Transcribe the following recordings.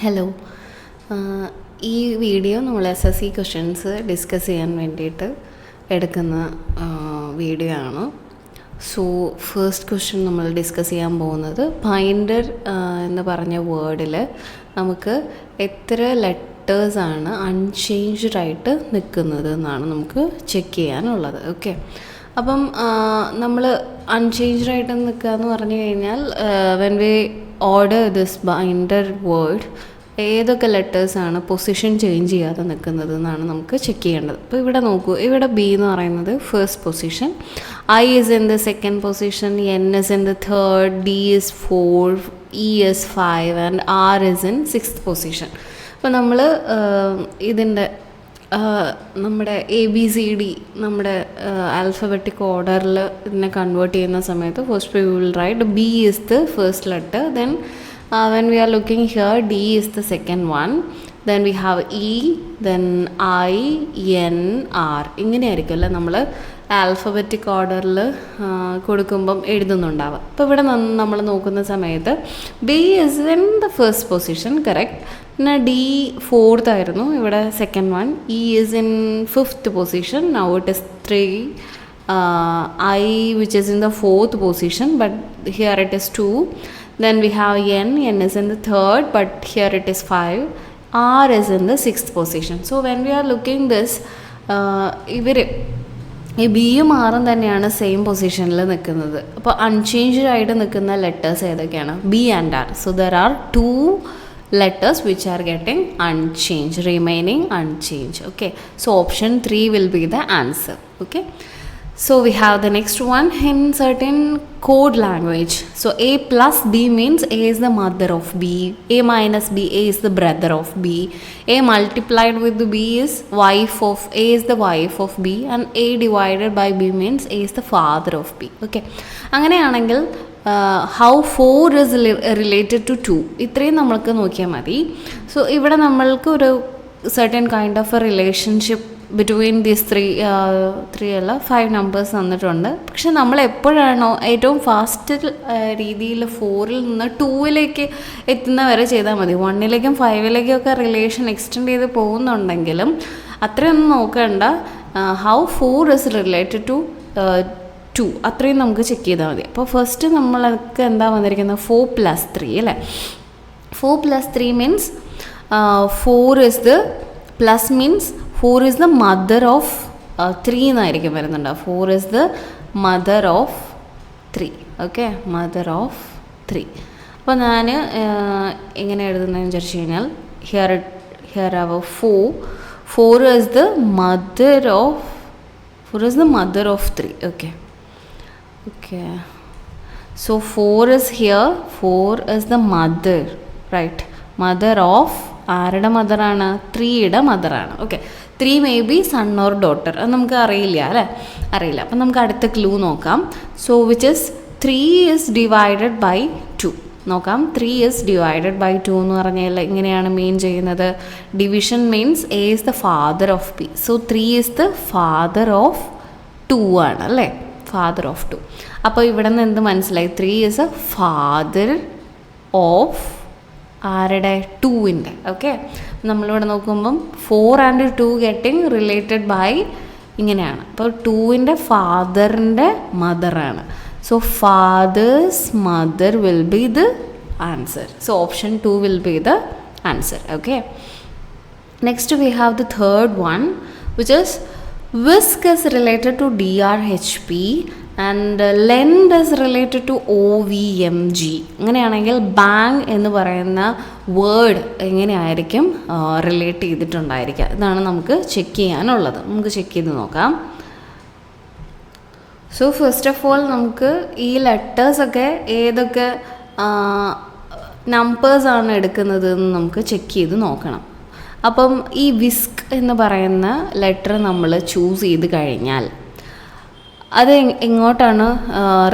Hello. ഈ video നമ്മൾ SSC questions discuss ചെയ്യാൻ വേണ്ടിയിട്ട് എടുക്കുന്ന വീഡിയോ ആണ്. സോ ഫസ്റ്റ് ക്വസ്റ്റ്യൻ നമ്മൾ ഡിസ്കസ് ചെയ്യാൻ പോകുന്നത് ബൈൻഡർ എന്ന് പറഞ്ഞ വേർഡിൽ നമുക്ക് എത്ര ലെറ്റേഴ്സാണ് അൺചേഞ്ച്ഡ് ആയിട്ട് നിൽക്കുന്നത് എന്നാണ് നമുക്ക് ചെക്ക് ചെയ്യാനുള്ളത്. ഓക്കെ, അപ്പം നമ്മൾ അൺചേഞ്ച്ഡ് ആയിട്ട് നിൽക്കുക എന്ന് പറഞ്ഞു കഴിഞ്ഞാൽ when we order this binder word ഏതൊക്കെ ലെറ്റേഴ്സാണ് പൊസിഷൻ ചേഞ്ച് ചെയ്യാതെ നിൽക്കുന്നത് എന്നാണ് നമുക്ക് ചെക്ക് ചെയ്യേണ്ടത്. അപ്പോൾ ഇവിടെ നോക്കൂ, ഇവിടെ ബി എന്ന് പറയുന്നത് first position, I is in the second position, N is in the third, D is 4, E is 5 and R is in 6th position. അപ്പോൾ നമ്മൾ ഇതിൻ്റെ നമ്മുടെ ABCD നമ്മുടെ ആൽഫബറ്റിക് ഓർഡറിൽ ഇതിനെ കൺവേർട്ട് ചെയ്യുന്ന സമയത്ത് first we will write B is the first letter, then when we are looking here D is the second one, then we have E, then I, N, R. ഇങ്ങനെയായിരിക്കും അല്ലേ നമ്മൾ alphabetic ഓർഡറിൽ കൊടുക്കുമ്പം എഴുതുന്നുണ്ടാവുക. അപ്പോൾ ഇവിടെ നമ്മൾ നോക്കുന്ന സമയത്ത് B is in the first position, correct. പിന്നെ D 4th ആയിരുന്നു, ഇവിടെ second one. E is in 5th position, now it is 3. I which is in the 4th position, but here it is 2. Then we have N is in the 3rd, but here it is 5. R is in the 6th position. So when we are looking this, ഇവർ ഈ ബിയും ആറും തന്നെയാണ് same പൊസിഷനിൽ നിൽക്കുന്നത്. അപ്പോൾ unchanged ആയിട്ട് നിൽക്കുന്ന ലെറ്റേഴ്സ് ഏതൊക്കെയാണ്? B and R. So there are 2 letters which are getting unchanged, remaining unchanged. Okay, so option 3 will be the answer. Okay, so we have the next one in certain code language. So A plus B means A is the mother of B, A minus B, A is the brother of B, A multiplied with the B is wife of A is the wife of B, and A divided by B means A is the father of B. Okay, അങ്ങനെയാണെങ്കിൽ how 4 is related to 2, ഇത്രയും നമ്മൾക്ക് നോക്കിയാൽ മതി. So ഇവിടെ നമ്മൾക്ക് ഒരു certain kind of a relationship between these 3 അല്ല 5 numbers തന്നിട്ടുണ്ട്. പക്ഷെ നമ്മൾ എപ്പോഴാണോ ഏറ്റവും ഫാസ്റ്റ് രീതിയിൽ 4ൽ നിന്ന് 2ലേക്ക് എത്തുന്നവരെ ചെയ്താൽ മതി. 1ലേക്കും 5ലേക്കും ഒക്കെ റിലേഷൻ എക്സ്റ്റെൻഡ് ചെയ്ത് പോകുന്നുണ്ടെങ്കിലും അത്രയൊന്നും നോക്കണ്ട. ഹൗ 4 ഇസ് റിലേറ്റഡ് ടു 2 അത്രയും നമുക്ക് ചെക്ക് ചെയ്താൽ മതി. അപ്പോൾ ഫസ്റ്റ് നമ്മൾക്ക് എന്താ വന്നിരിക്കുന്നത്? 4 + 3 അല്ലേ. 4 + 3 means 4 is the plus means 4 is the mother of 3 എന്നായിരിക്കും വരുന്നുണ്ട്. 4 is the mother of 3. Okay, mother of 3. അപ്പോൾ ഞാൻ എങ്ങനെ എഴുതുന്നതെന്ന് വിചാരിച്ചു കഴിഞ്ഞാൽ here have 4 is the mother of 3. Okay, so 4 is here, 4 is the mother, right? Mother of ആരുടെ മദറാണ്? 3യുടെ മദറാണ്. Okay, 3 may be son or daughter, അത് നമുക്ക് അറിയില്ല അല്ലേ, അറിയില്ല. അപ്പം നമുക്ക് അടുത്ത ക്ലൂ നോക്കാം. So which is 3 is divided by 2. നോക്കാം, 3 is divided by 2 എന്ന് പറഞ്ഞാൽ ഇങ്ങനെയാണ് മീൻ ചെയ്യുന്നത്. Division means A is the father of B. So 3 is the father of 2 ആണ് അല്ലേ, father of 2. അപ്പോൾ ഇവിടെ നിന്ന് എന്ത് മനസ്സിലായി? 3 is a father of ആരുടെ? 2ൻ്റെ. ഓക്കെ, നമ്മളിവിടെ നോക്കുമ്പം 4 and 2 ഗെറ്റിംഗ് റിലേറ്റഡ് ബൈ ഇങ്ങനെയാണ്. അപ്പോൾ 2ൻ്റെ ഫാദറിൻ്റെ മദറാണ്. So father's mother will be the answer. So option 2 will be the answer. Okay, next we have the third one which is whisk is related to DRHP and lend is related to OVMG. അങ്ങനെയാണെങ്കിൽ bang എന്ന് പറയുന്ന word എങ്ങനെയായിരിക്കും relate ചെയ്തിട്ടുണ്ടായിരിക്കുക? ഇതാണ് നമുക്ക് check ചെയ്യാനുള്ളത്. നമുക്ക് check ചെയ്ത് നോക്കാം. സോ ഫസ്റ്റ് ഓഫ് ഓൾ നമുക്ക് ഈ ലെറ്റേഴ്സൊക്കെ ഏതൊക്കെ നമ്പേഴ്സാണ് എടുക്കുന്നത് എന്ന് നമുക്ക് ചെക്ക് ചെയ്ത് നോക്കണം. അപ്പം ഈ വിസ്ക് എന്ന് പറയുന്ന ലെറ്റർ നമ്മൾ ചൂസ് ചെയ്ത് കഴിഞ്ഞാൽ അത് എങ്ങോട്ടാണ്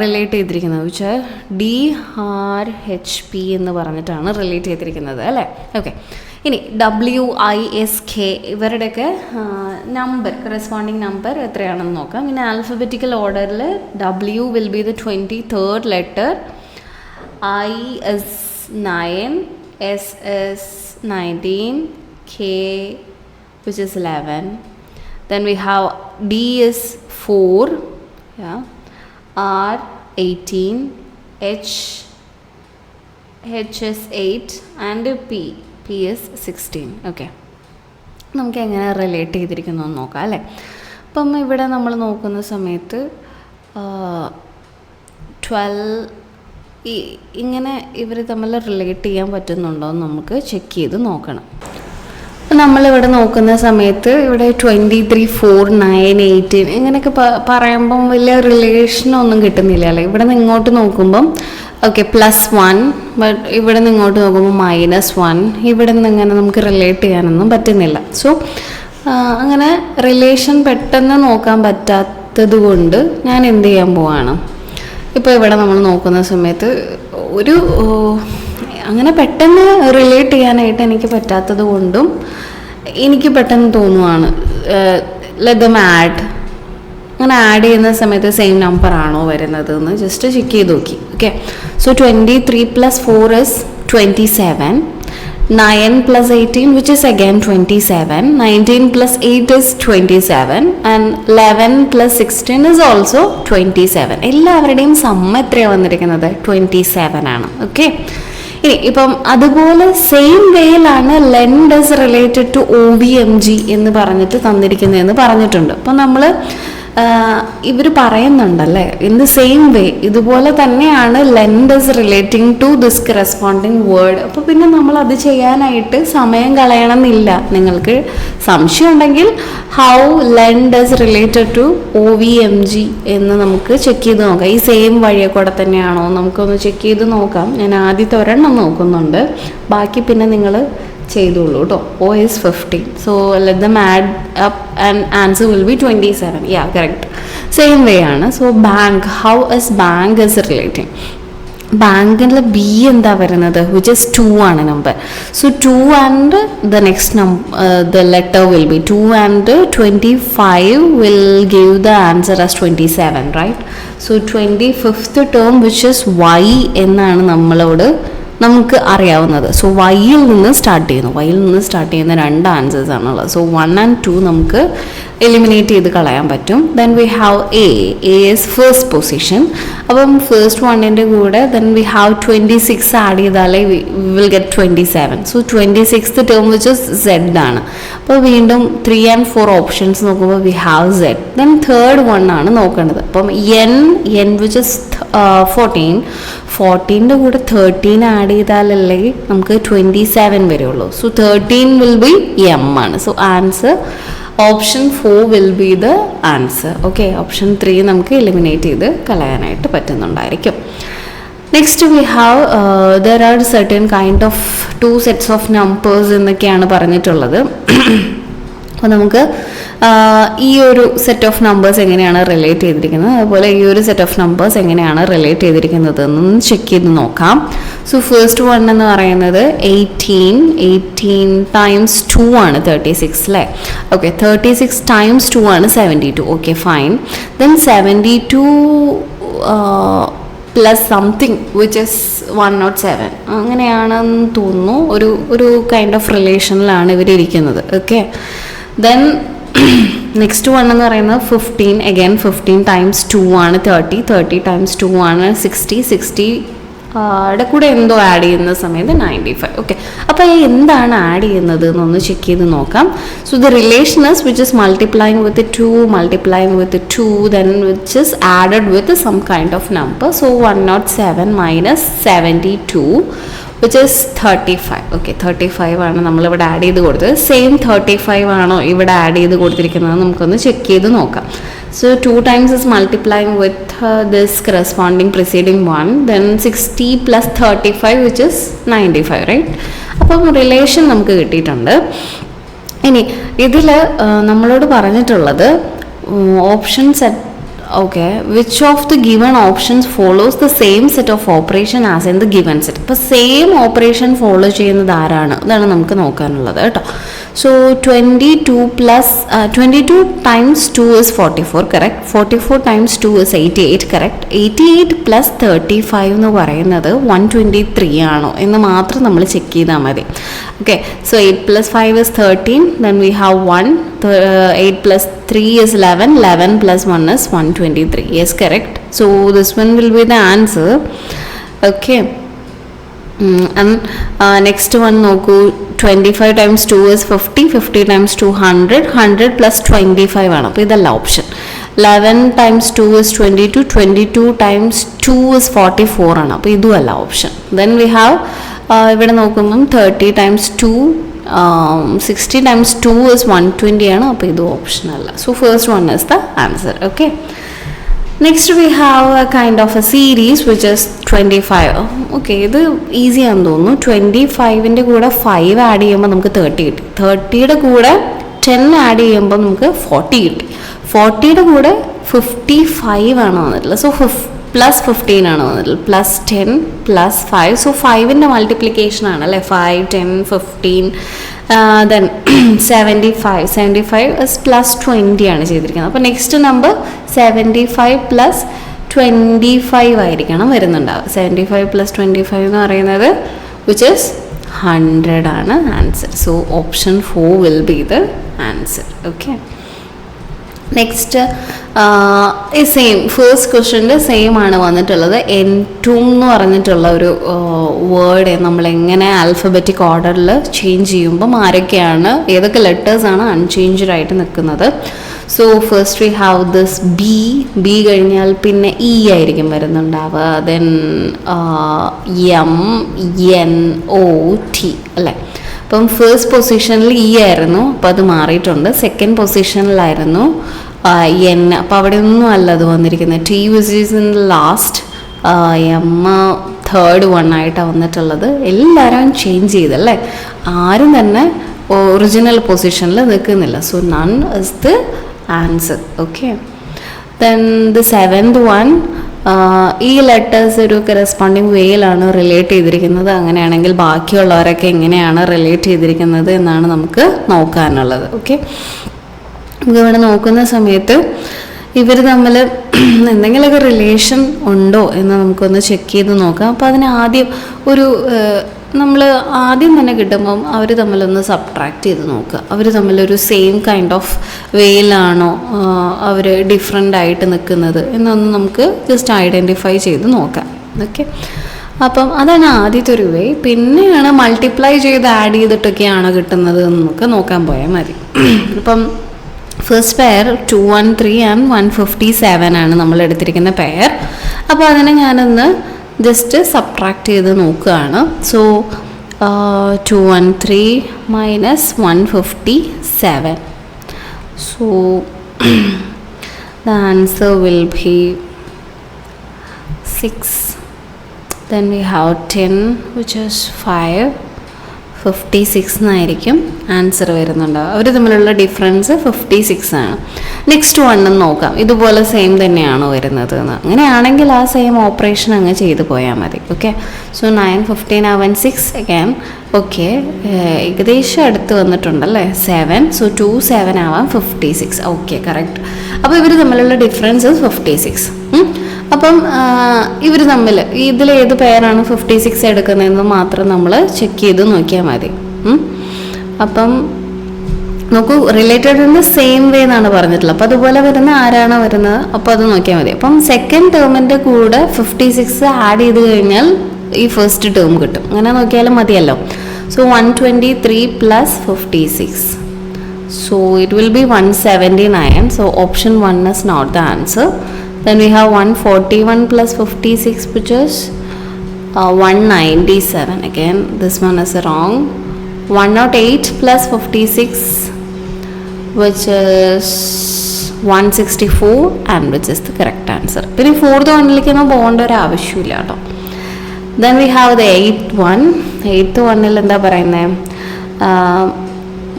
റിലേറ്റ് ചെയ്തിരിക്കുന്നത് വെച്ചാൽ DRHP എന്ന് പറഞ്ഞിട്ടാണ് റിലേറ്റ് ചെയ്തിരിക്കുന്നത് അല്ലേ. ഓക്കെ, ഇനി WISK ഇവരുടെയൊക്കെ നമ്പർ, കറസ്പോണ്ടിങ് നമ്പർ എത്രയാണെന്ന് നോക്കാം. പിന്നെ ആൽഫബറ്റിക്കൽ ഓർഡറിൽ W will be the 23rd letter, I is 9, S is 19, K which is 11. Then we have D is 4, yeah, R 18, H is 8 and P is 16. Okay. നമുക്ക് എങ്ങനെ relate ചെയ്തിരിക്കുന്നു എന്ന് നോക്കാം അല്ലേ. അപ്പം ഇവിടെ നമ്മൾ നോക്കുന്ന സമയത്ത് 12 ഇങ്ങനെ ഇവർ തമ്മിൽ റിലേറ്റ് ചെയ്യാൻ പറ്റുന്നുണ്ടോ എന്ന് നമുക്ക് ചെക്ക് ചെയ്ത് നോക്കണം. നമ്മളിവിടെ നോക്കുന്ന സമയത്ത് ഇവിടെ 23, 4, 9, 18 ഇങ്ങനെയൊക്കെ പറയുമ്പം വലിയ റിലേഷനൊന്നും കിട്ടുന്നില്ല അല്ലേ. ഇവിടെ നിന്ന് ഇങ്ങോട്ട് നോക്കുമ്പം ഓക്കെ +1, ബട്ട് ഇവിടെ നിന്ന് ഇങ്ങോട്ട് നോക്കുമ്പോൾ -1, ഇവിടെ നിന്ന് ഇങ്ങനെ നമുക്ക് റിലേറ്റ് ചെയ്യാനൊന്നും പറ്റുന്നില്ല. സോ അങ്ങനെ റിലേഷൻ പെട്ടെന്ന് നോക്കാൻ പറ്റാത്തത് കൊണ്ട് ഞാൻ എന്ത് ചെയ്യാൻ പോവാണ്, ഇപ്പോൾ ഇവിടെ നമ്മൾ നോക്കുന്ന സമയത്ത് ഒരു അങ്ങനെ പെട്ടെന്ന് റിലേറ്റ് ചെയ്യാനായിട്ട് എനിക്ക് പറ്റാത്തത് കൊണ്ടും എനിക്ക് പെട്ടെന്ന് തോന്നുവാണ് ലെറ്റ് ദം ആഡ്. അങ്ങനെ ആഡ് ചെയ്യുന്ന സമയത്ത് സെയിം നമ്പർ ആണോ വരുന്നത് എന്ന് ജസ്റ്റ് ചെക്ക് ചെയ്ത് നോക്കി. Okay, so 23 + 4 is 27, 9 + 18 which is again 27, 19 + 8 is 27 and 11 + 16 is also 27. എല്ലാവരുടെയും സമ്മ എത്രയാണ് വന്നിരിക്കുന്നത്? 27 ആണ്. ഓക്കെ, ഇനി ഇപ്പം അതുപോലെ സെയിം വേയിലാണ് lend is related to OVMG എന്ന് പറഞ്ഞിട്ട് തന്നിരിക്കുന്നതെന്ന് പറഞ്ഞിട്ടുണ്ട്. അപ്പം നമ്മൾ ഇവർ പറയുന്നുണ്ടല്ലേ ഇൻ ദ സെയിം വേ ഇതുപോലെ തന്നെയാണ് lend is relating to this corresponding word. അപ്പോൾ പിന്നെ നമ്മൾ അത് ചെയ്യാനായിട്ട് സമയം കളയണമെന്നില്ല. നിങ്ങൾക്ക് സംശയം ഉണ്ടെങ്കിൽ how lend is related to OVMG എന്ന് നമുക്ക് ചെക്ക് ചെയ്ത് നോക്കാം. ഈ സെയിം വഴിയെ കൂടെ തന്നെയാണോ നമുക്കൊന്ന് ചെക്ക് ചെയ്ത് നോക്കാം. ഞാൻ ആദ്യത്തെ ഒരെണ്ണം നോക്കുന്നുണ്ട്, ബാക്കി പിന്നെ നിങ്ങൾ ചെയ്തോളൂ കേട്ടോ. O is 15, so let them add up and answer will be 27. Yeah, correct. Same way ആണ്. So bank, how is bank is relating? ബാങ്കിലെ B എന്താ വരുന്നത്? which is 2 ആണ് number. So 2 and the next the letter will be 2 and 25 will give the answer as 27, right? So 25th term which is Y എന്നാണ് നമ്മളോട് നമുക്ക് അറിയാവുന്നത്. So വൈയിൽ നിന്ന് start ചെയ്യുന്ന 2 ആൻസേഴ്സ് ആണുള്ളത്. സോ 1 and 2 നമുക്ക് എലിമിനേറ്റ് ചെയ്ത് കളയാൻ പറ്റും. Then we have A is first position. അപ്പം ഫസ്റ്റ് വണ്ണിൻ്റെ കൂടെ ദെൻ വി ഹാവ് 26 ആഡ് ചെയ്താലേ we will get 27. So 26th term which is Z ആണ്. അപ്പോൾ വീണ്ടും 3 and 4 ഓപ്ഷൻസ് നോക്കുമ്പോൾ we have Z. Then third one ആണ് നോക്കേണ്ടത്. അപ്പം N വിച്ച് ഇസ് 14ൻ്റെ കൂടെ 13 ആഡ് ചെയ്താലല്ലേ നമുക്ക് 27 വരുള്ളൂ. സോ 13 വിൽ ബി M ആണ്. So answer option 4 will be the answer. Okay, option 3 നമുക്ക് എലിമിനേറ്റ് ചെയ്ത് കളയാനായിട്ട് പറ്റുന്നുണ്ടായിരിക്കും. Next we have there are certain kind of 2 sets of numbers എന്നൊക്കെയാണ് പറഞ്ഞിട്ടുള്ളത്. അപ്പോൾ നമുക്ക് ഈ ഒരു സെറ്റ് ഓഫ് നമ്പേഴ്സ് എങ്ങനെയാണ് റിലേറ്റ് ചെയ്തിരിക്കുന്നത്, അതുപോലെ ഈ ഒരു സെറ്റ് ഓഫ് നമ്പേഴ്സ് എങ്ങനെയാണ് റിലേറ്റ് ചെയ്തിരിക്കുന്നത് എന്ന് ചെക്ക് ചെയ്ത് നോക്കാം. സോ ഫസ്റ്റ് വൺ എന്ന് പറയുന്നത് 18 ടൈംസ് 2 ആണ് 36 അല്ലേ. ഓക്കെ, 36 ടൈംസ് 2 ആണ് 72. Okay, fine. Then 72 plus something which is 107 അങ്ങനെയാണെന്ന് തോന്നുന്നു. ഒരു കൈൻഡ് ഓഫ് റിലേഷനിലാണ് ഇവരിയ്ക്കുന്നത്. ഓക്കെ, ദെൻ നെക്സ്റ്റ് വൺ എന്ന് പറയുന്നത് 15. അഗൈൻ 15 ടൈംസ് 2 ആണ് 30 ടൈംസ് 2 ആണ് 60 ടെ കൂടെ എന്തോ ആഡ് ചെയ്യുന്ന സമയത്ത് 95. ഓക്കെ, അപ്പോൾ എന്താണ് ആഡ് ചെയ്യുന്നത് എന്നൊന്ന് ചെക്ക് ചെയ്ത് നോക്കാം. So the relation is which is multiplying with 2 then which is added with some kind of number. So 107 minus 72 which is 35. Okay, 35 ആണ് നമ്മളിവിടെ ആഡ് ചെയ്ത് കൊടുത്തത്. സെയിം 35 ആണോ ഇവിടെ ആഡ് ചെയ്ത് കൊടുത്തിരിക്കുന്നത് നമുക്കൊന്ന് ചെക്ക് ചെയ്ത് നോക്കാം. So 2 times is multiplying with this corresponding preceding one, then 60 plus 35 which is 95, right? അപ്പം റിലേഷൻ നമുക്ക് കിട്ടിയിട്ടുണ്ട്. ഇനി ഇതിൽ നമ്മളോട് പറഞ്ഞിട്ടുള്ളത് option set. Okay, which of the given options follows the same set of operation as in the given set. ഇപ്പോൾ same operation follow ചെയ്യുന്നത് ആരാണ്, അതാണ് നമുക്ക് നോക്കാനുള്ളത് കേട്ടോ. So 22 times 2 is 44, correct? 44 times 2 is 88, correct? 88 plus 35 എന്ന് പറയുന്നത് 123 ആണോ എന്ന് മാത്രം നമ്മൾ ചെക്ക് ചെയ്താൽ മതി. Okay, so 8 plus 5 is 13, then we have 1, 8 plus 3 is 11, 11 plus 1 is 123. Yes, correct. So this one will be the answer. Okay. And next one നോക്കൂ, 25 times 2 is 50, 50 times 2 100, 100 plus 25 ആണ്. അപ്പോൾ ഇതല്ല option. 11 times 2 is 22, 22 times 2 is 44 ആണ്. അപ്പോൾ ഇതും അല്ല option. Then we have ഇവിടെ നോക്കുമ്പം 30 times 2, 60 times 2 is 120 ആണ്. അപ്പോൾ ഇതും ഓപ്ഷൻ അല്ല. So first one is the answer. Okay. Next we have a kind of a series which is 25. Okay, ഇത് ഈസി ആണെന്ന് തോന്നുന്നു. 25ൻ്റെ കൂടെ 5 ആഡ് ചെയ്യുമ്പോൾ നമുക്ക് 30 കിട്ടി. 30യുടെ കൂടെ 10 ആഡ് ചെയ്യുമ്പോൾ നമുക്ക് 40 കിട്ടി. 40യുടെ കൂടെ 55 ആണ് വന്നിട്ടുള്ളത്. സോ പ്ലസ് 15 ആണ് വന്നിട്ടുള്ളത്. Plus 10 plus 5. സോ 5ൻ്റെ മൾട്ടിപ്ലിക്കേഷൻ ആണ് അല്ലേ, 5, 10, 15. Then 75 is plus 20 ആണ് ചെയ്തിരിക്കുന്നത്. അപ്പോൾ നെക്സ്റ്റ് നമ്പർ 75 പ്ലസ് 25 ആയിരിക്കണം വരുന്നുണ്ടാവുക. 75 പ്ലസ് 25 എന്ന് പറയുന്നത് which is 100 ആണ് answer. So option 4 will be the answer. Okay. Next same first ക്വസ്റ്റ്യൻ്റെ സെയിം ആണ് വന്നിട്ടുള്ളത്. എൻറ്റും എന്ന് പറഞ്ഞിട്ടുള്ള ഒരു വേർഡ് നമ്മൾ എങ്ങനെ ആൽഫബറ്റിക് ഓർഡറിൽ ചേഞ്ച് ചെയ്യുമ്പം ആരൊക്കെയാണ്, ഏതൊക്കെ ലെറ്റേഴ്സാണ് അൺചേഞ്ച്ഡ് ആയിട്ട് നിൽക്കുന്നത്. So first we have this B കഴിഞ്ഞാൽ പിന്നെ ഇ ആയിരിക്കും വരുന്നുണ്ടാവുക. ദെൻ MNOT അല്ലേ. അപ്പം ഫസ്റ്റ് പൊസിഷനിൽ ഇ ആയിരുന്നു, അപ്പോൾ അത് മാറിയിട്ടുണ്ട്. സെക്കൻഡ് പൊസിഷനിലായിരുന്നു എൻ, അപ്പോൾ അവിടെ ഒന്നും അല്ല അത് വന്നിരിക്കുന്നത്. T which is in last, M third one ആയിട്ടാണ് വന്നിട്ടുള്ളത്. എല്ലാവരും ചേഞ്ച് ചെയ്തല്ലേ, ആരും തന്നെ ഒറിജിനൽ പൊസിഷനിൽ നിൽക്കുന്നില്ല. So none is the answer. Okay. Then the seventh one, ഈ ലെറ്റേഴ്സ് ഒരു കറസ്പോണ്ടിങ് വേയിലാണ് റിലേറ്റ് ചെയ്തിരിക്കുന്നത്. അങ്ങനെയാണെങ്കിൽ ബാക്കിയുള്ളവരൊക്കെ എങ്ങനെയാണ് റിലേറ്റ് ചെയ്തിരിക്കുന്നത് എന്നാണ് നമുക്ക് നോക്കാനുള്ളത്. ഓക്കെ, നമുക്കിവിടെ നോക്കുന്ന സമയത്ത് ഇവർ തമ്മിൽ എന്തെങ്കിലുമൊക്കെ റിലേഷൻ ഉണ്ടോ എന്ന് നമുക്കൊന്ന് ചെക്ക് ചെയ്ത് നോക്കാം. അപ്പോൾ അതിന് ആദ്യം നമ്മൾ ആദ്യം തന്നെ കിട്ടുമ്പം അവർ തമ്മിലൊന്ന് സബ്ട്രാക്ട് ചെയ്ത് നോക്കുക. അവർ തമ്മിലൊരു സെയിം കൈൻഡ് ഓഫ് വേയിലാണോ അവർ ഡിഫറെൻ്റ് ആയിട്ട് നിൽക്കുന്നത് എന്നൊന്ന് നമുക്ക് ജസ്റ്റ് ഐഡൻറ്റിഫൈ ചെയ്ത് നോക്കാം. ഓക്കെ, അപ്പം അതാണ് ആദ്യത്തെ ഒരു വേ. പിന്നെയാണ് മൾട്ടിപ്ലൈ ചെയ്ത് ആഡ് ചെയ്തിട്ടൊക്കെയാണോ കിട്ടുന്നത് എന്ന് നമുക്ക് നോക്കാൻ പോയാൽ മതി. അപ്പം ഫസ്റ്റ് പെയർ 213 ആൻഡ് 157 ആണ് നമ്മൾ എടുത്തിരിക്കുന്ന പെയർ. അപ്പോൾ അതിനെ ഞാനൊന്ന് ജസ്റ്റ് സബ്ട്രാക്ട് ചെയ്ത് നോക്കുകയാണ്. So 213 minus 157. So the answer will be 6. Then we have 10 which is 5. 56 എന്നായിരിക്കും ആൻസർ വരുന്നുണ്ടാവും. അവർ തമ്മിലുള്ള ഡിഫറൻസ് 56 ആണ്. നെക്സ്റ്റ് വണ്ണം നോക്കാം, ഇതുപോലെ സെയിം തന്നെയാണോ വരുന്നത് എന്ന്. അങ്ങനെയാണെങ്കിൽ ആ സെയിം ഓപ്പറേഷൻ അങ്ങ് ചെയ്ത് പോയാൽ മതി. ഓക്കെ, സോ 9, 15 ആവാൻ 6 അഗൈൻ. ഓക്കെ, ഏകദേശം അടുത്ത് വന്നിട്ടുണ്ടല്ലേ 7. സോ 2, 7 ആവാൻ 56. Okay, correct. അപ്പോൾ ഇവർ തമ്മിലുള്ള ഡിഫറൻസ് 56. അപ്പം ഇവർ തമ്മിൽ ഇതിലേത് പേരാണ് 56 എടുക്കുന്നതെന്ന് മാത്രം നമ്മൾ ചെക്ക് ചെയ്ത് നോക്കിയാൽ മതി. അപ്പം നോക്കൂ, റിലേറ്റഡ് ഇൻ ദ സെയിം വേ എന്നാണ് പറഞ്ഞിട്ടുള്ളത്. അപ്പോൾ അതുപോലെ വരുന്ന ആരാണ് വരുന്നത്, അപ്പോൾ അത് നോക്കിയാൽ മതി. അപ്പം സെക്കൻഡ് ടേമിൻ്റെ കൂടെ 56 ആഡ് ചെയ്ത് കഴിഞ്ഞാൽ ഈ ഫസ്റ്റ് ടേം കിട്ടും. അങ്ങനെ നോക്കിയാലും മതിയല്ലോ. So 123 plus 56. So it will be 179. So option 1 is not the answer. Then we have 141 plus 56 which is 197. Again this one is wrong. 108 plus 56 which is 164 and which is the correct answer. പിന്നെ fourth വണ്ണിലേക്കൊന്നും പോകേണ്ട ഒരു ആവശ്യമില്ല കേട്ടോ. Then we have the 8th one. 8th വണ്ണിൽ എന്താ പറയുന്നത്,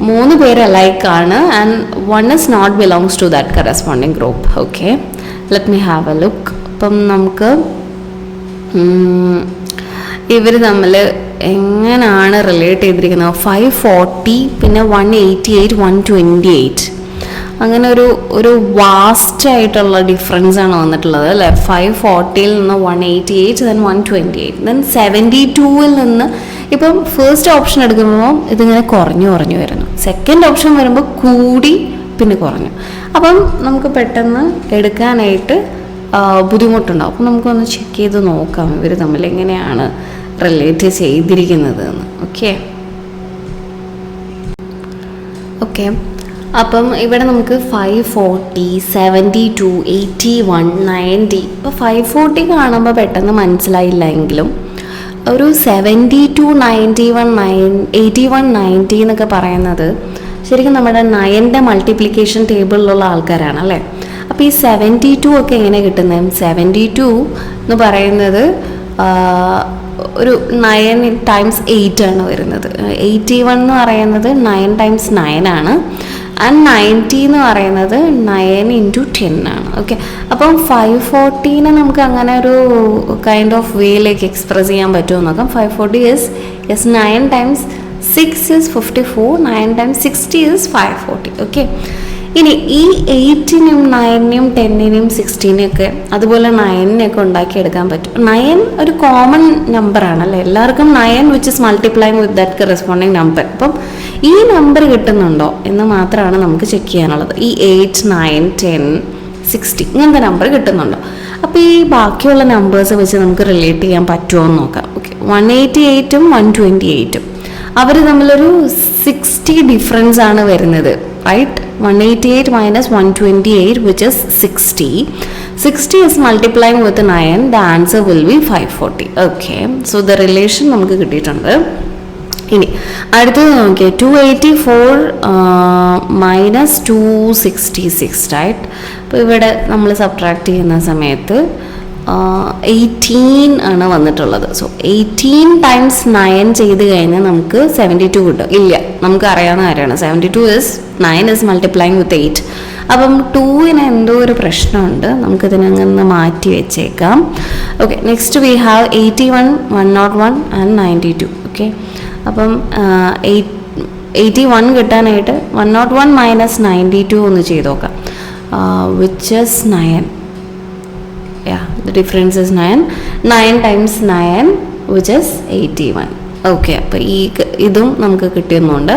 3 പേര് alike ആണ് and one is not belongs to that corresponding group. Okay, let me have a look. അപ്പം നമുക്ക് ഇവർ തമ്മിൽ എങ്ങനെയാണ് റിലേറ്റ് ചെയ്തിരിക്കുന്നത്? 540 പിന്നെ 188 128 അങ്ങനെ ഒരു വാസ്റ്റ് ആയിട്ടുള്ള ഡിഫറൻസ് ആണ് വന്നിട്ടുള്ളത് അല്ലേ. 540 നിന്ന് 188 ദെൻ 128 ദെൻ 72 നിന്ന് ഇപ്പം ഫസ്റ്റ് ഓപ്ഷൻ എടുക്കുമ്പോൾ ഇതിങ്ങനെ കുറഞ്ഞു വരുന്നു. സെക്കൻഡ് ഓപ്ഷൻ വരുമ്പോൾ കൂടി പിന്നെ കുറഞ്ഞു. അപ്പം നമുക്ക് പെട്ടെന്ന് എടുക്കാനായിട്ട് ബുദ്ധിമുട്ടുണ്ടാവും. അപ്പം നമുക്കൊന്ന് ചെക്ക് ചെയ്ത് നോക്കാം ഇവർ തമ്മിൽ എങ്ങനെയാണ് റിലേറ്റ് ചെയ്തിരിക്കുന്നത് എന്ന്. ഓക്കെ അപ്പം ഇവിടെ നമുക്ക് 540 72 81 90. ഇപ്പോൾ 540 കാണുമ്പോൾ പെട്ടെന്ന് മനസ്സിലായില്ല എങ്കിലും ഒരു 72 91 81 90 എന്നൊക്കെ പറയുന്നത് ശരിക്കും നമ്മുടെ 9ന്റെ മൾട്ടിപ്ലിക്കേഷൻ ടേബിളിലുള്ള ആൾക്കാരാണ് അല്ലേ. അപ്പോൾ ഈ 72 ഒക്കെ എങ്ങനെ കിട്ടുന്നത്? 72 എന്ന് പറയുന്നത് ഒരു 9 ടൈംസ് 8 ആണ് വരുന്നത്. 81 എന്ന് പറയുന്നത് 9 ടൈംസ് 9 ആണ്. ആൻഡ് 90 എന്ന് പറയുന്നത് 9 ഇൻറ്റു 10 ആണ്. ഓക്കെ, അപ്പം 540 നമുക്ക് അങ്ങനെ ഒരു കൈൻഡ് ഓഫ് വേയിലേക്ക് എക്സ്പ്രസ് ചെയ്യാൻ പറ്റുമോ നോക്കാം. 540 is 9 times 6 is 54, 9 times 60 is 540. Okay, ഇനി ഈ 8നും 9നും 10നും 16നും ഒക്കെ അതുപോലെ 9നെയൊക്കെ ഉണ്ടാക്കിയെടുക്കാൻ പറ്റും. 9 ഒരു കോമൺ നമ്പറാണ് അല്ലേ, എല്ലാവർക്കും 9 which is multiplying with that corresponding number. അപ്പം ഈ നമ്പർ കിട്ടുന്നുണ്ടോ എന്ന് മാത്രമാണ് നമുക്ക് ചെക്ക് ചെയ്യാനുള്ളത്. ഈ 8 9 10 60 ഇങ്ങനത്തെ നമ്പർ കിട്ടുന്നുണ്ടോ? അപ്പോൾ ഈ ബാക്കിയുള്ള നമ്പേഴ്സ് വെച്ച് നമുക്ക് റിലേറ്റ് ചെയ്യാൻ പറ്റുമോ എന്ന് നോക്കാം. ഓക്കെ, 188ഉം 128ഉം അവർ തമ്മിലൊരു 60 ഡിഫറൻസ് ആണ് വരുന്നത്, right. 188 minus 128 which is 60. 60 is multiplying with 9. The answer will be 540. Okay, so the relation നമുക്ക് കിട്ടിയിട്ടുണ്ട്. ഇനി അടുത്തത് നോക്കിയാൽ 284 minus 266, റൈറ്റ്. അപ്പോൾ ഇവിടെ നമ്മൾ സബ്ട്രാക്ട് ചെയ്യുന്ന സമയത്ത് 18 ആണ് വന്നിട്ടുള്ളത്. സോ 18 ടൈംസ് 9 ചെയ്ത് കഴിഞ്ഞാൽ നമുക്ക് 72 കിട്ടും. ഇല്ല, നമുക്ക് അറിയാവുന്ന കാര്യമാണ്. 72 is 9 is multiplying with 8. അപ്പം 2ന് എന്തോ ഒരു പ്രശ്നമുണ്ട്, നമുക്കിതിനങ്ങനെ മാറ്റി വെച്ചേക്കാം. Okay, next we have 81 101 and 92. Okay, അപ്പം 81 കിട്ടാനായിട്ട് 101 മൈനസ് 92 ഒന്ന് ചെയ്ത് നോക്കാം. Which is 9. Yeah, the difference is 9. 9 times 9 which is 81. Okay, അപ്പോൾ ഇതും നമുക്ക് കിട്ടിയൊന്നുണ്ട്.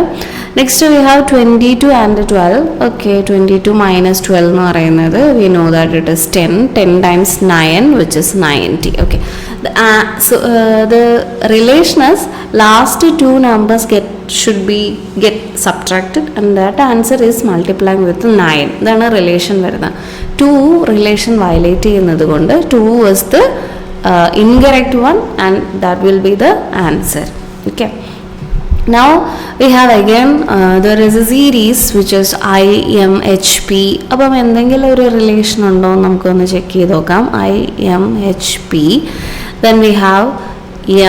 Next we have 22 and 12. Okay, 22 minus 12 എന്ന് പറയുന്നത് we know that it is 10. 10 times 9 which is 90. Okay, so the relation is last two numbers should get subtracted and that answer is multiplying with 9. ഇതാണ് relation വരുന്നത്. 2 relation violate ചെയ്യുന്നത് കൊണ്ട് 2 was the incorrect one and that will be the answer. Okay, now we have again there is a series which is IMHP. അപ്പം എന്തെങ്കിലും ഒരു relation ഉണ്ടോ നമുക്കൊന്ന് check ചെയ്ത് നോക്കാം. IMHP, then we have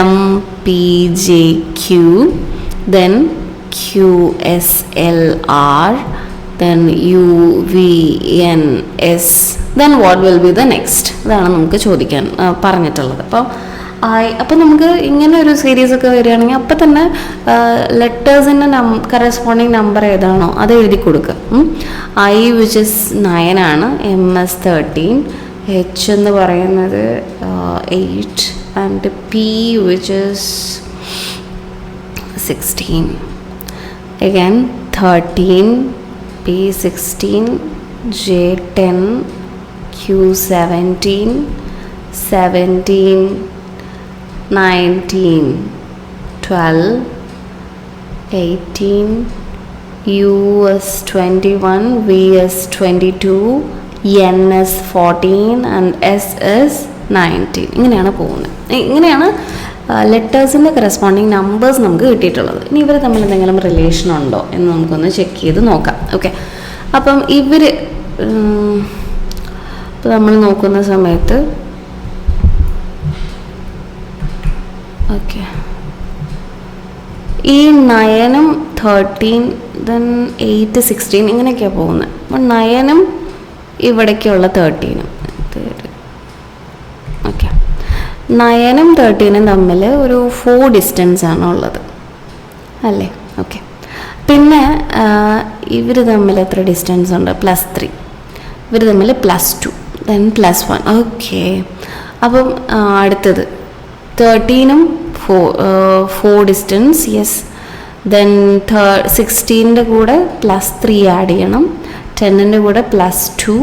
MPJQ, then QSLR, then UVNS, then what will be the next? ഇതാണ് നമുക്ക് ചോദിക്കാൻ പറഞ്ഞിട്ടുള്ളത്. അപ്പം നമുക്ക് ഇങ്ങനെ ഒരു സീരീസ് ഒക്കെ വരികയാണെങ്കിൽ അപ്പം തന്നെ ലെറ്റേഴ്സിൻ്റെ കറസ്പോണ്ടിങ് നമ്പർ ഏതാണോ അത് എഴുതി കൊടുക്കുക. I which is 9 ആണ്, MS 13, H എന്ന് പറയുന്നത് 8 and P which is 16. Again 13, P 16, J 10, Q 17, 17, 19, 12, 18, US 21, VS 22, NS 14 and SS 19. ഇങ്ങനെയാണ് പോകുന്നത്. ഇങ്ങനെയാണ് ലെറ്റേഴ്സിൻ്റെ കറസ്പോണ്ടിങ് നമ്പേഴ്സ് നമുക്ക് കിട്ടിയിട്ടുള്ളത്. ഇനി ഇവർ തമ്മിൽ എന്തെങ്കിലും റിലേഷൻ ഉണ്ടോ എന്ന് നമുക്കൊന്ന് ചെക്ക് ചെയ്ത് നോക്കാം. ഓക്കെ, അപ്പം ഇവർ ഇപ്പോൾ നമ്മൾ നോക്കുന്ന സമയത്ത് ഓക്കെ ഈ 9ഉം 13 ദെൻ 8 16 ഇങ്ങനെയൊക്കെയാണ് പോകുന്നത്. അപ്പോൾ 9ഉം ഇവിടേക്കുള്ള 13ഉം ഓക്കെ 9ഉം 13ഉം തമ്മിൽ ഒരു 4 ഡിസ്റ്റൻസ് ആണ് ഉള്ളത് അല്ലേ? ഓക്കെ. പിന്നെ ഇവർ തമ്മിൽ എത്ര ഡിസ്റ്റൻസ് ഉണ്ട്? +3. ഇവർ തമ്മിൽ +2, ദെൻ +1. ഓക്കെ. അപ്പം അടുത്തത് 13ഉം 4 ഡിസ്റ്റൻസ്, യെസ്. ദെൻ 16ൻ്റെ കൂടെ +3 ആഡ് ചെയ്യണം, 10ൻ്റെ കൂടെ +2,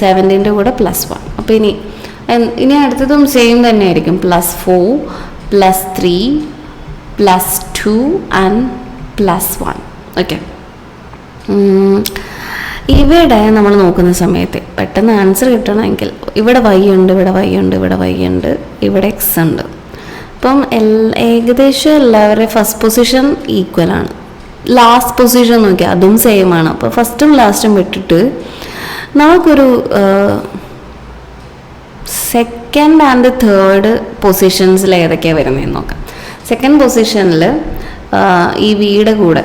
17ൻ്റെ കൂടെ +1. അപ്പോൾ ഇനി അടുത്തതും സെയിം തന്നെ ആയിരിക്കും, +4, +3, +2 ആൻഡ് +1. ഓക്കെ. ഇവിടെ നമ്മൾ നോക്കുന്ന സമയത്ത് പെട്ടെന്ന് ആൻസർ കിട്ടണമെങ്കിൽ ഇവിടെ y ഉണ്ട്, ഇവിടെ y ഉണ്ട്, ഇവിടെ y ഉണ്ട്, ഇവിടെ x ഉണ്ട്. അപ്പം ഏകദേശം എല്ലാവരുടെയും ഫസ്റ്റ് പൊസിഷൻ ഈക്വൽ ആണ്. ലാസ്റ്റ് പൊസിഷൻ നോക്കിയാൽ അതും സെയിം ആണ്. അപ്പോൾ ഫസ്റ്റും ലാസ്റ്റും വിട്ടിട്ട് നമുക്കൊരു സെക്കൻഡ് ആൻഡ് തേർഡ് പൊസിഷൻസിൽ ഏതൊക്കെയാണ് വരുന്നതെന്ന് നോക്കാം. സെക്കൻഡ് പൊസിഷനിൽ ഈ വീടെ കൂടെ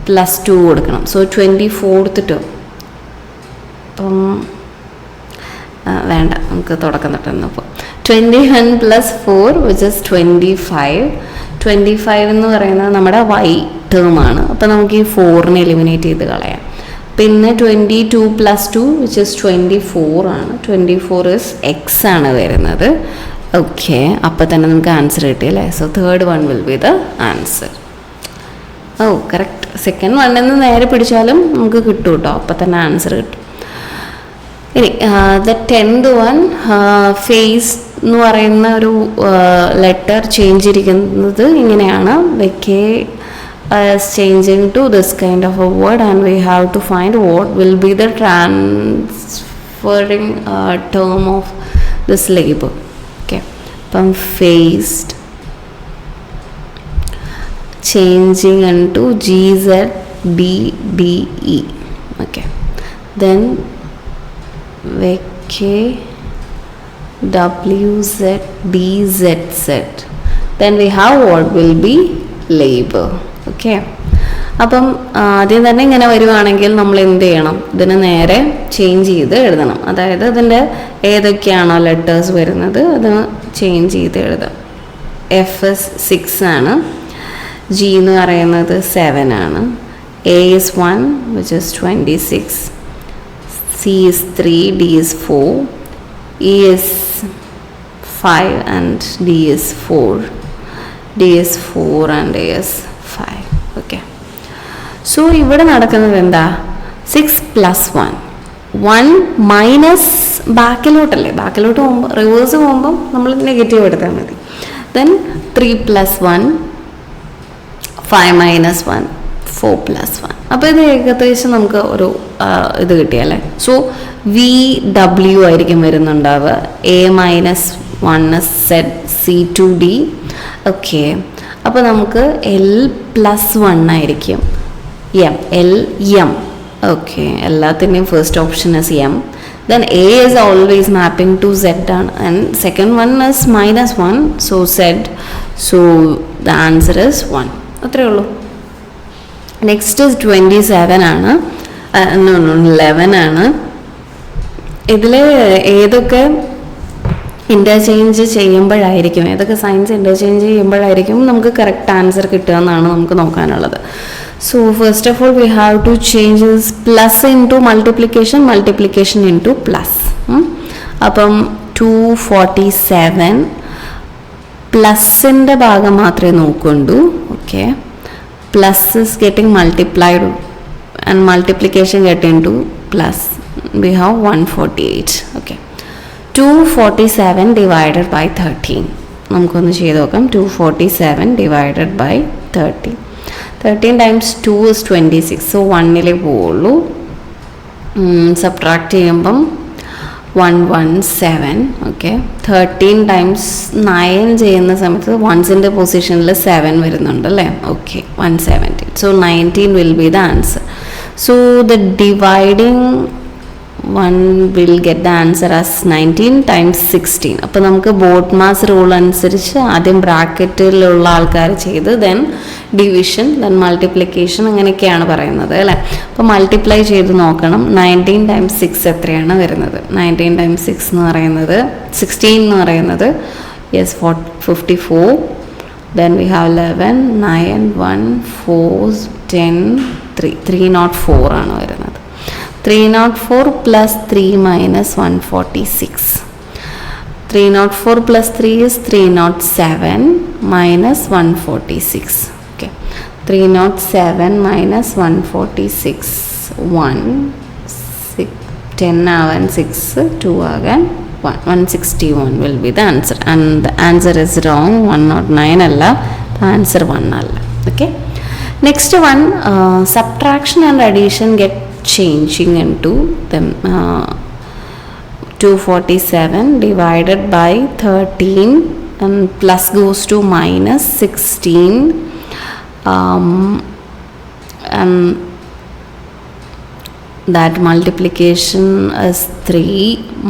+2 കൊടുക്കണം. So 24th term. അപ്പം വേണ്ട, നമുക്ക് തുടക്കം തൊട്ടുന്നപ്പോൾ 21 + 4 which is 25. 25 എന്ന് പറയുന്നത് നമ്മുടെ y ടേമാണ്. അപ്പോൾ നമുക്ക് ഈ 4നെ എലിമിനേറ്റ് ചെയ്ത് കളയാം. പിന്നെ 22 + 2 which is 24 ആണ്. 24 is x ആണ് വരുന്നത്. ഓക്കെ. അപ്പോൾ തന്നെ നമുക്ക് ആൻസർ കിട്ടിയല്ലേ? So third one will be the answer. Oh correct. Second വണ്ണിൽ നേരെ പിടിച്ചാലും നമുക്ക് കിട്ടും കേട്ടോ, അപ്പം തന്നെ ആൻസർ കിട്ടും. ഇനി ദ 10th വൺ, ഫേസ് എന്ന് പറയുന്ന ഒരു ലെറ്റർ ചേഞ്ച് ഇരിക്കുന്നത് ഇങ്ങനെയാണ്. വെക്കേ changing to this kind of a word and we have to find what will be the transferring term of this label. Okay. From faced changing into GZBDE. Okay. Then WZDZZ. Then we have what will be label. Okay. അപ്പം ആദ്യം തന്നെ ഇങ്ങനെ വരുവാണെങ്കിൽ നമ്മൾ എന്ത് ചെയ്യണം? ഇതിന് നേരെ ചേഞ്ച് ചെയ്ത് എഴുതണം. അതായത് ഇതിൻ്റെ ഏതൊക്കെയാണോ ലെറ്റേഴ്സ് വരുന്നത് അത് ചേഞ്ച് ചെയ്ത് എഴുതാം. FS 6 ആണ്, G എന്ന് പറയുന്നത് 7 ആണ്, A is 1 which is 26, C is 3, D is 4, E is 5 and D is 4, D is 4 and A is 5. Okay. So ഇവിടെ നടക്കുന്നത് എന്താ? 6 + 1, 1 മൈനസ് ബാക്കിലോട്ടല്ലേ, ബാക്കിലോട്ട് പോകുമ്പോൾ റിവേഴ്സ് പോകുമ്പം നമ്മൾ നെഗറ്റീവ് എടുത്താൽ മതി. ദെൻ 3 + 1, 5 - 1, 4 + 1. അപ്പോൾ ഇത് ഏകദേശം നമുക്ക് ഒരു ഇത് കിട്ടിയല്ലേ. സോ VW ആയിരിക്കും വരുന്നുണ്ടാവുക. A - 1 Z, C to D. Okay. അപ്പോൾ നമുക്ക് L + 1 ആയിരിക്കും, LM. ഓക്കെ. എല്ലാത്തിൻ്റെയും first option is M. Then A is always mapping to Z and second one is -1, so Z. So the answer is 1. അത്രയേ ഉള്ളൂ. Next 27 ആണ്, 11 ആണ്. ഇതിൽ ഏതൊക്കെ ഇൻ്റർചേഞ്ച് ചെയ്യുമ്പോഴായിരിക്കും, ഏതൊക്കെ സൈൻസ് ഇൻ്റർചേഞ്ച് ചെയ്യുമ്പോഴായിരിക്കും നമുക്ക് കറക്റ്റ് ആൻസർ കിട്ടുക എന്നാണ് നമുക്ക് നോക്കാനുള്ളത്. So first of all we have to change this plus into multiplication, multiplication into plus. അപ്പം 247 പ്ലസിൻ്റെ ഭാഗം മാത്രമേ നോക്കണ്ടൂ. Okay. Plus is getting multiplied and multiplication get into plus. We have 148. Okay. 247 divided by 13. നമുക്കൊന്ന് ചെയ്ത് നോക്കാം. 247 divided by 13. 13 times 2 is 26. So 1 പോവുള്ളൂ. Subtract ചെയ്യുമ്പം 117. ഓക്കെ. 13 times 9 ചെയ്യുന്ന സമയത്ത് വൺസിൻ്റെ പൊസിഷനിൽ 7 വരുന്നുണ്ട് അല്ലേ. Okay. 117. So 19 will be the answer. So the dividing one will get the answer as 19 times 16. അപ്പോൾ നമുക്ക് ബോട്ട് മാസ് റൂൾ അനുസരിച്ച് ആദ്യം ബ്രാക്കറ്റിലുള്ള ആൾക്കാർ ചെയ്ത് ദെൻ ഡിവിഷൻ ദെൻ മൾട്ടിപ്ലിക്കേഷൻ അങ്ങനെയൊക്കെയാണ് പറയുന്നത് അല്ലേ. അപ്പോൾ മൾട്ടിപ്ലൈ ചെയ്ത് നോക്കണം. 19 times 6 എത്രയാണ് വരുന്നത്? 19 times 6 എന്ന് പറയുന്നത് 16 എന്ന് പറയുന്നത് യെസ് 54. ദെൻ വി ഹാവ് 11 9 1 4 10 304 ആണ് വരുന്നത്. 304 plus 3 minus 146. 304 plus 3 is 307 minus 146. Okay. 307 minus 146. 1, 6, 10 and 6, 2 again. 161 will be the answer. And the answer is wrong. 109 alla. The answer 1 alla. Okay. Next one, subtraction and addition get changing into them. 247 divided by 13 and plus goes to minus 16 and that multiplication is 3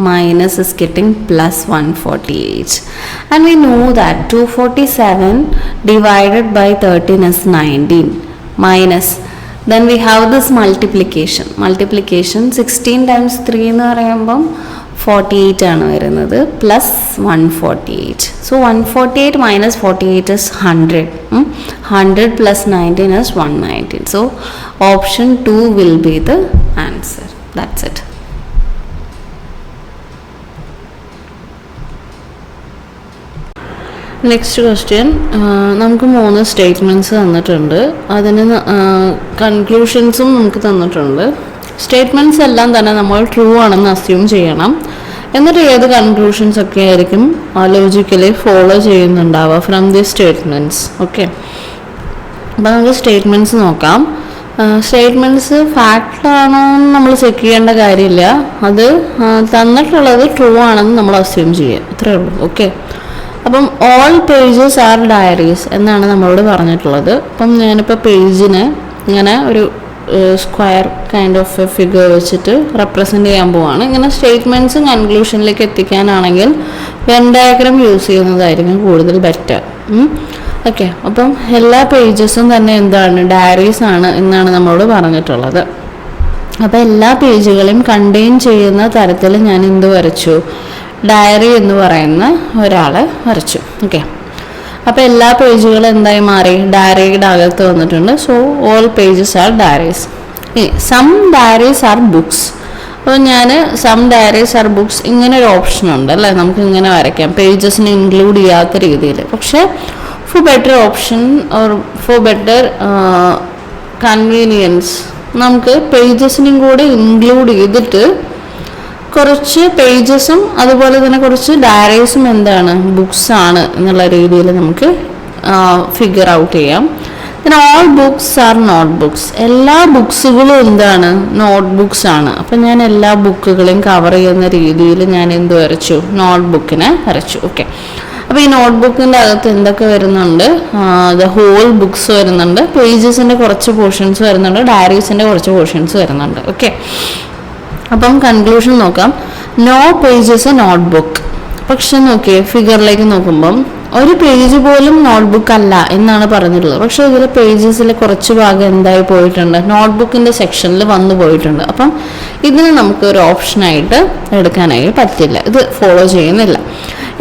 minus is getting plus 148 and we know that 247 divided by 13 is 19 minus then we have this multiplication 16 times 3 എന്ന് പറയുമ്പം 48 ആണ് വരുന്നത് plus 148. So 148 minus 48 is 100. 100 plus 19 is 119. So option 2 will be the answer. That's it. Next question, നമുക്ക് 3 statements തന്നിട്ടുണ്ട്. അതിന് കൺക്ലൂഷൻസും നമുക്ക് തന്നിട്ടുണ്ട്. Statements എല്ലാം തന്നെ നമ്മൾ ട്രൂ ആണെന്ന് അസ്യൂം ചെയ്യണം. എന്നിട്ട് ഏത് കൺക്ലൂഷൻസ് ഒക്കെ ആയിരിക്കും ലോജിക്കലി ഫോളോ ചെയ്യുന്നുണ്ടാവുക ഫ്രം ദി സ്റ്റേറ്റ്മെൻറ്റ്സ്. ഓക്കെ, അപ്പോൾ നമുക്ക് സ്റ്റേറ്റ്മെൻറ്റ്സ് നോക്കാം. സ്റ്റേറ്റ്മെൻറ്റ്സ് ഫാക്റ്റാണോ എന്ന് നമ്മൾ ചെക്ക് ചെയ്യേണ്ട കാര്യമില്ല. അത് തന്നിട്ടുള്ളത് ട്രൂ ആണെന്ന് നമ്മൾ അസ്യൂം ചെയ്യുക, അത്രയേ ഉള്ളൂ. ഓക്കെ, അപ്പം ഓൾ പേജസ് ആർ ഡയറീസ് എന്നാണ് നമ്മളോട് പറഞ്ഞിട്ടുള്ളത്. അപ്പം ഞാനിപ്പോൾ പേജിന് ഇങ്ങനെ ഒരു square kind of A figure വെച്ചിട്ട് റെപ്രസെൻ്റ് ചെയ്യാൻ പോവാണ്. ഇങ്ങനെ സ്റ്റേറ്റ്മെൻറ്റ്സും കൺക്ലൂഷനിലേക്ക് എത്തിക്കാനാണെങ്കിൽ വെൻ ഡയഗ്രാം യൂസ് ചെയ്യുന്നതായിരിക്കും കൂടുതൽ ബെറ്റർ. ഓക്കെ, അപ്പം എല്ലാ പേജസും തന്നെ എന്താണ് ഡയറീസ് ആണ് എന്നാണ് നമ്മളോട് പറഞ്ഞിട്ടുള്ളത്. അപ്പോൾ എല്ലാ പേജുകളെയും കണ്ടെയ്ൻ ചെയ്യുന്ന തരത്തിൽ ഞാൻ എന്ത് വരച്ചു? ഡയറി എന്ന് പറയുന്ന ഒരാളെ വരച്ചു. ഓക്കെ, അപ്പോൾ എല്ലാ പേജുകളും എന്തായി മാറി? ഡയറിയുടെ അകത്ത് വന്നിട്ടുണ്ട്. So all pages are diaries. Some diaries are books. അപ്പോൾ ഞാൻ സം ഡയറീസ് ആർ ബുക്സ് ഇങ്ങനെ ഒരു ഓപ്ഷൻ ഉണ്ട് അല്ലേ, നമുക്ക് ഇങ്ങനെ വരയ്ക്കാം പേജസിനെ ഇൻക്ലൂഡ് ചെയ്യാത്ത രീതിയിൽ. പക്ഷേ four better option or four better convenience നമുക്ക് പേജസിനും കൂടെ ഇൻക്ലൂഡ് ചെയ്തിട്ട് കുറച്ച് പേജസും അതുപോലെ തന്നെ കുറച്ച് ഡയറീസും എന്താണ് ബുക്സ് ആണ് എന്നുള്ള രീതിയിൽ നമുക്ക് ഫിഗർ ഔട്ട് ചെയ്യാം. പിന്നെ all books are not books. എല്ലാ ബുക്സുകളും എന്താണ് നോട്ട് ബുക്സ് ആണ്. അപ്പം ഞാൻ എല്ലാ ബുക്കുകളെയും കവർ ചെയ്യുന്ന രീതിയിൽ ഞാൻ എന്ത് വരച്ചു? നോട്ട് ബുക്കിനെ വരച്ചു. ഓക്കെ, അപ്പോൾ ഈ നോട്ട് ബുക്കിൻ്റെ അകത്ത് എന്തൊക്കെ വരുന്നുണ്ട്? ദ ഹോൾ ബുക്സ് വരുന്നുണ്ട്, പേജസിൻ്റെ കുറച്ച് പോർഷൻസ് വരുന്നുണ്ട്, ഡയറീസിൻ്റെ കുറച്ച് പോർഷൻസ് വരുന്നുണ്ട്. ഓക്കെ, അപ്പം കൺക്ലൂഷൻ നോക്കാം. No pages a notebook. പക്ഷെ നോക്കിയേ ഫിഗറിലേക്ക് നോക്കുമ്പം ഒരു പേജ് പോലും നോട്ട്ബുക്ക് അല്ല എന്നാണ് പറഞ്ഞിട്ടുള്ളത്. പക്ഷെ ഇതിൽ പേജസിൽ കുറച്ച് ഭാഗം എന്തായി പോയിട്ടുണ്ട്? നോട്ട്ബുക്കിൻ്റെ സെക്ഷനിൽ വന്നു പോയിട്ടുണ്ട്. അപ്പം ഇതിന് നമുക്ക് ഒരു ഓപ്ഷനായിട്ട് എടുക്കാനായി പറ്റില്ല, ഇത് ഫോളോ ചെയ്യുന്നില്ല.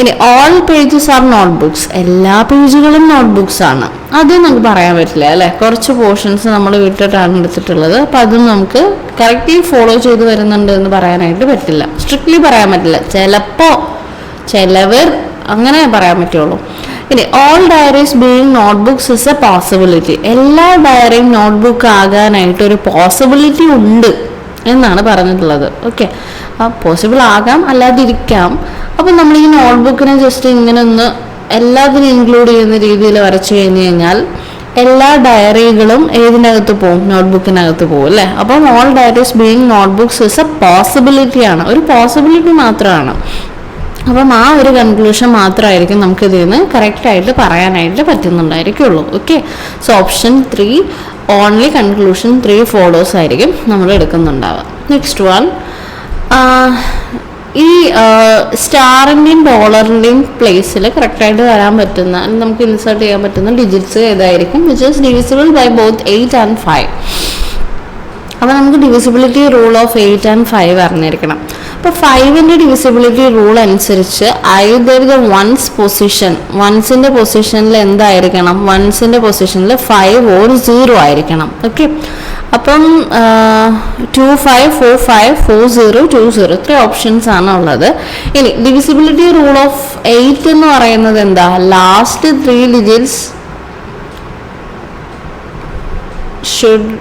ഇനി all pages are not books. എല്ലാ പേജുകളും നോട്ട് ബുക്സ് ആണ്, അത് നമുക്ക് പറയാൻ പറ്റില്ല അല്ലേ. കുറച്ച് പോർഷൻസ് നമ്മൾ വിട്ടിട്ടാണ് എടുത്തിട്ടുള്ളത്. അപ്പം അതും നമുക്ക് കറക്റ്റ്ലി ഫോളോ ചെയ്ത് വരുന്നുണ്ട് എന്ന് പറയാനായിട്ട് പറ്റില്ല, സ്ട്രിക്ട്ലി പറയാൻ പറ്റില്ല. ചിലവർ അങ്ങനെ പറയാൻ പറ്റുള്ളൂ. ഇനി all diaries being notebooks is a possibility. എല്ലാ ഡയറിയും നോട്ട്ബുക്ക് ആകാനായിട്ട് ഒരു പോസിബിലിറ്റി ഉണ്ട് എന്നാണ് പറഞ്ഞിട്ടുള്ളത്. ഓക്കെ, പോസിബിൾ ആകാം, അല്ലാതിരിക്കാം. അപ്പം നമ്മൾ ഈ നോട്ട്ബുക്കിനെ ജസ്റ്റ് ഇങ്ങനെ ഒന്ന് എല്ലാത്തിനും ഇൻക്ലൂഡ് ചെയ്യുന്ന രീതിയിൽ വരച്ചു കഴിഞ്ഞ് കഴിഞ്ഞാൽ എല്ലാ ഡയറികളും ഏതിനകത്ത് പോകും? നോട്ട്ബുക്കിനകത്ത് പോകും അല്ലേ. അപ്പം all diaries being notebooks is a പോസിബിലിറ്റിയാണ്, ഒരു പോസിബിലിറ്റി മാത്രമാണ്. അപ്പം ആ ഒരു കൺക്ലൂഷൻ മാത്രമായിരിക്കും നമുക്ക് ഇതിൽ നിന്ന് കറക്റ്റായിട്ട് പറയാനായിട്ട് പറ്റുന്നുണ്ടായിരിക്കുള്ളൂ. Okay, so option 3 only conclusion 3 follows ആയിരിക്കും നമ്മൾ എടുക്കുന്നുണ്ടാവുക. നെക്സ്റ്റ് വൺ, ഈ സ്റ്റാറിൻ്റെയും ഡോളറിൻ്റെയും പ്ലേസിൽ കറക്റ്റായിട്ട് വരാൻ പറ്റുന്ന, നമുക്ക് ഇൻസേർട്ട് ചെയ്യാൻ പറ്റുന്ന ഡിജിറ്റ്സ് ഏതായിരിക്കും? Which is divisible by both 8 and 5. അപ്പോൾ നമുക്ക് ഡിവിസിബിലിറ്റി റൂൾ ഓഫ് 8 and 5 അറിഞ്ഞിരിക്കണം. അപ്പോൾ 5ൻ്റെ ഡിവിസിബിലിറ്റി റൂൾ അനുസരിച്ച് ഐദർ ദ വൺസിൻ്റെ പൊസിഷനിൽ എന്തായിരിക്കണം? വൺസിൻ്റെ പൊസിഷനിൽ 5 or 0 ആയിരിക്കണം. ഓക്കെ, അപ്പം 2 5 4 5 4 0 2 0 ഇത്ര ഓപ്ഷൻസ് ആണ് ഉള്ളത്. ഇനി ഡിവിസിബിലിറ്റി റൂൾ ഓഫ് 8 എന്ന് പറയുന്നത് എന്താ? Last 3 digits should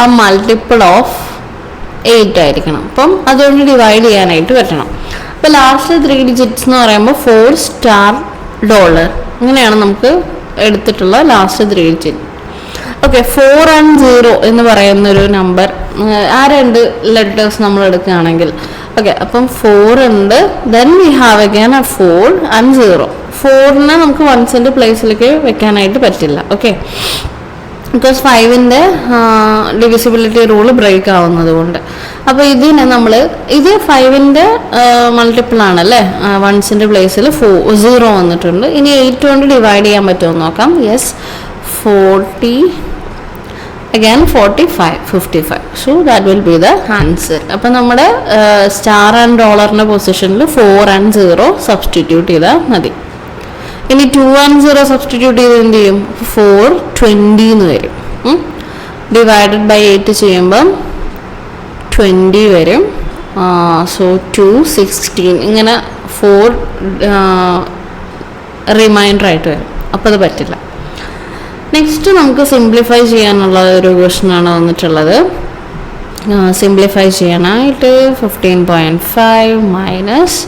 a multiple of 8 ആയിരിക്കണം. അപ്പം അതുകൊണ്ട് ഡിവൈഡ് ചെയ്യാനായിട്ട് പറ്റണം. അപ്പോൾ ലാസ്റ്റ് 3 ഡിജിറ്റ്സ് എന്ന് പറയുമ്പോൾ 4 സ്റ്റാർ ഡോളർ, അങ്ങനെയാണ് നമുക്ക് എടുത്തിട്ടുള്ള ലാസ്റ്റ് 3 ഡിജിറ്റ്. ഓക്കെ, 4 and 0 എന്ന് പറയുന്നൊരു നമ്പർ, ആ 2 ലെറ്റേഴ്സ് നമ്മൾ എടുക്കുകയാണെങ്കിൽ, ഓക്കെ, അപ്പം 4 ഉണ്ട്, then we have again 4 and 0. 4നെ നമുക്ക് വൺസിൻ്റെ പ്ലേസിലേക്ക് വെക്കാനായിട്ട് പറ്റില്ല. ഓക്കെ, ബിക്കോസ് 5ൻ്റെ ഡിവിസിബിലിറ്റി റൂള് ബ്രേക്ക് ആവുന്നത് കൊണ്ട്. അപ്പോൾ ഇതിനെ നമ്മൾ, ഇത് 5ൻ്റെ മൾട്ടിപ്പിൾ ആണല്ലേ, വൺസിൻ്റെ പ്ലേസിൽ 0 വന്നിട്ടുണ്ട്. ഇനി 8 കൊണ്ട് ഡിവൈഡ് ചെയ്യാൻ പറ്റുമോ നോക്കാം. Yes, 40 again 45 55. So that will be the answer. അപ്പോൾ നമ്മുടെ സ്റ്റാർ ആൻഡ് ഡോളറിൻ്റെ പൊസിഷനിൽ 4 and 0 സബ്സ്റ്റിറ്റ്യൂട്ട് ചെയ്താൽ മതി. ഇനി 2 and 0 സബ്സ്റ്റിറ്റ്യൂട്ട് ചെയ്ത് എന്ത് ചെയ്യും? 420 എന്ന് വരും. ഡിവൈഡഡ് ബൈ 8 ചെയ്യുമ്പം 20 വരും. സോ 2 16 ഇങ്ങനെ 4 റിമൈൻഡർ ആയിട്ട് വരും. അപ്പോൾ അത് പറ്റില്ല. നെക്സ്റ്റ് നമുക്ക് സിംപ്ലിഫൈ ചെയ്യാനുള്ള ഒരു ക്വസ്റ്റ്യനാണ് വന്നിട്ടുള്ളത്. സിംപ്ലിഫൈ ചെയ്യാനായിട്ട് 15.5 minus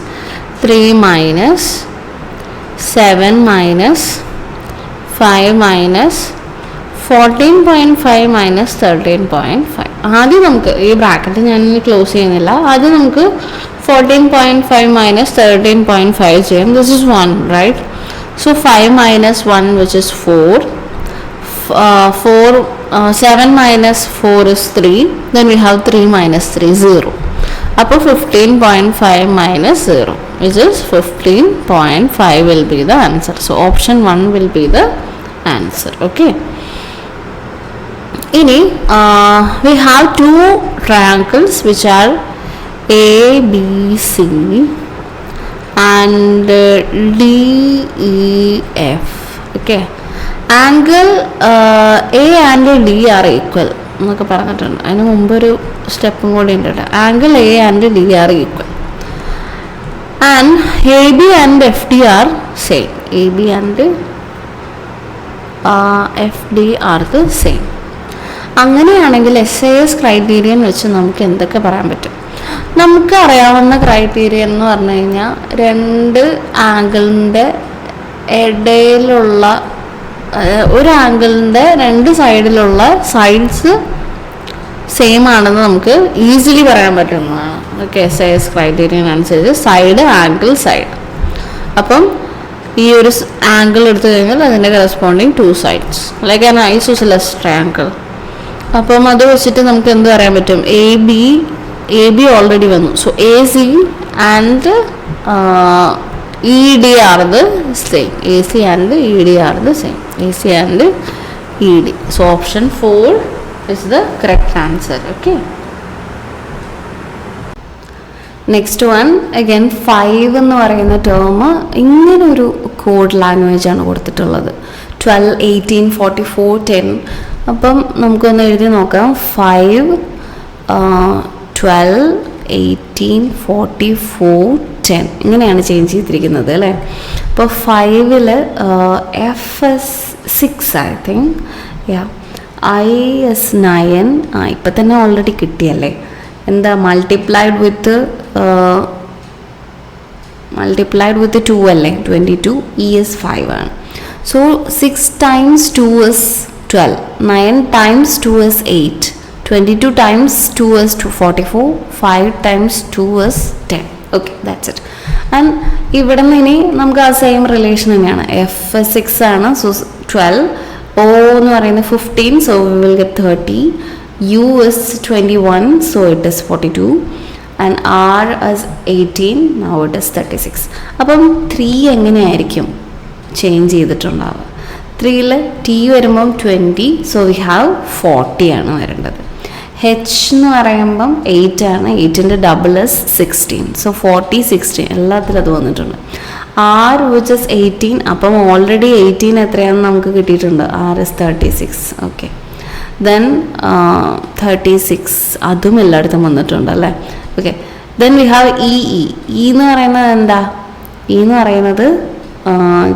3 minus 7 minus 5 minus 14.5 minus 13.5. ആദ്യം നമുക്ക് ഈ ബ്രാക്കറ്റ് ഞാൻ ക്ലോസ് ചെയ്യുന്നില്ല. ആദ്യം നമുക്ക് 14.5 മൈനസ് 13.5 ചെയ്യാം. This is 1, right? So 5 minus 1 which is 4. 7 minus 4 is 3. Then we have 3 minus 3, 0. അപ്പോൾ 15.5 minus 0, which is 15.5 will be the answer. So option 1 will be the answer. Okay. Ini we have two triangles which are ABC and DEF. Okay. Angle A and D are equal എന്നൊക്കെ പറഞ്ഞിട്ടുണ്ട്. അതിന് മുമ്പൊരു സ്റ്റെപ്പും കൂടി ഉണ്ട്. Angle A and D are equal and A B and F D are same. A B and F D are the same. അങ്ങനെയാണെങ്കിൽ SAS criterion വെച്ച് നമുക്ക് എന്തൊക്കെ പറയാൻ പറ്റും? നമുക്ക് അറിയാവുന്ന ക്രൈറ്റീരിയൻ എന്ന് പറഞ്ഞു കഴിഞ്ഞാൽ രണ്ട് ആംഗിളിൻ്റെ ഇടയിലുള്ള ഒരു ആംഗിളിൻ്റെ രണ്ട് സൈഡിലുള്ള സൈഡ്സ് സെയിം ആണെന്ന് നമുക്ക് ഈസിലി പറയാൻ പറ്റുന്നതാണ്. ഓക്കെ, SAS ക്രൈറ്റീരിയൻ അനുസരിച്ച് സൈഡ് ആംഗിൾ സൈഡ്. അപ്പം ഈ ഒരു ആംഗിൾ എടുത്തു കഴിഞ്ഞാൽ അതിൻ്റെ corresponding 2 sides like an isosceles triangle. അപ്പം അത് വെച്ചിട്ട് നമുക്ക് എന്ത് പറയാൻ പറ്റും? എ ബി ഓൾറെഡി വന്നു. So AC and ED are the same. AC and ED are the same. AC and ED. So option 4 is the correct answer. Okay. Next one again 5 എന്ന് പറയുന്ന ടേം ഇങ്ങനെ ഒരു കോഡ് ലാംഗ്വേജ് ആണ് കൊടുത്തിട്ടുള്ളത്. 12 18 44 10. അപ്പം നമുക്കൊന്ന് എഴുതി നോക്കാം. 5 12 18 44 10 ഇങ്ങനെയാണ് ചേഞ്ച് ചെയ്തിരിക്കുന്നത് അല്ലേ. അപ്പോൾ 5ൽ FS 6 ഐ തിങ്ക്, IS 9. ഇപ്പം തന്നെ ഓൾറെഡി കിട്ടിയല്ലേ. എന്താ മൾട്ടിപ്ലൈഡ് വിത്ത് 2 അല്ലേ, 22. ES 5 ആണ്. So 6 times 2 is 12, 9 times 2 is 8, 22 times 2 is 44, 5 times 2 is 10. Okay, that's it. And ഇവിടെ നിന്ന് ഇനി നമുക്ക് ആ സെയിം റിലേഷൻ തന്നെയാണ്. F6 ആണ്. സോ 12. O എന്ന് പറയുന്നത് 15. So we will get 30. U is 21, so it is 42. And R is 18, now it is 36. അപ്പം 3 എങ്ങനെയായിരിക്കും ചേഞ്ച് ചെയ്തിട്ടുണ്ടാവുക? 3ൽ T വരുമ്പം 20, സോ വി ഹാവ് 40 ആണ് വരേണ്ടത്. H എന്ന് പറയുമ്പം 8 ആണ്, 8ൻ്റെ ഡബിൾ ഇസ് 16, സോ 40 16 എല്ലാത്തിലും അത് വന്നിട്ടുണ്ട്. R which is 18, അപ്പം ഓൾറെഡി 18 എത്രയാണെന്ന് നമുക്ക് കിട്ടിയിട്ടുണ്ട്. R is 36. ഓക്കെ, ദെൻ 36 അതും എല്ലായിടത്തും വന്നിട്ടുണ്ട് അല്ലേ. Okay, then we have E എന്ന് പറയുന്നത് എന്താ? ഇ എന്ന് പറയുന്നത്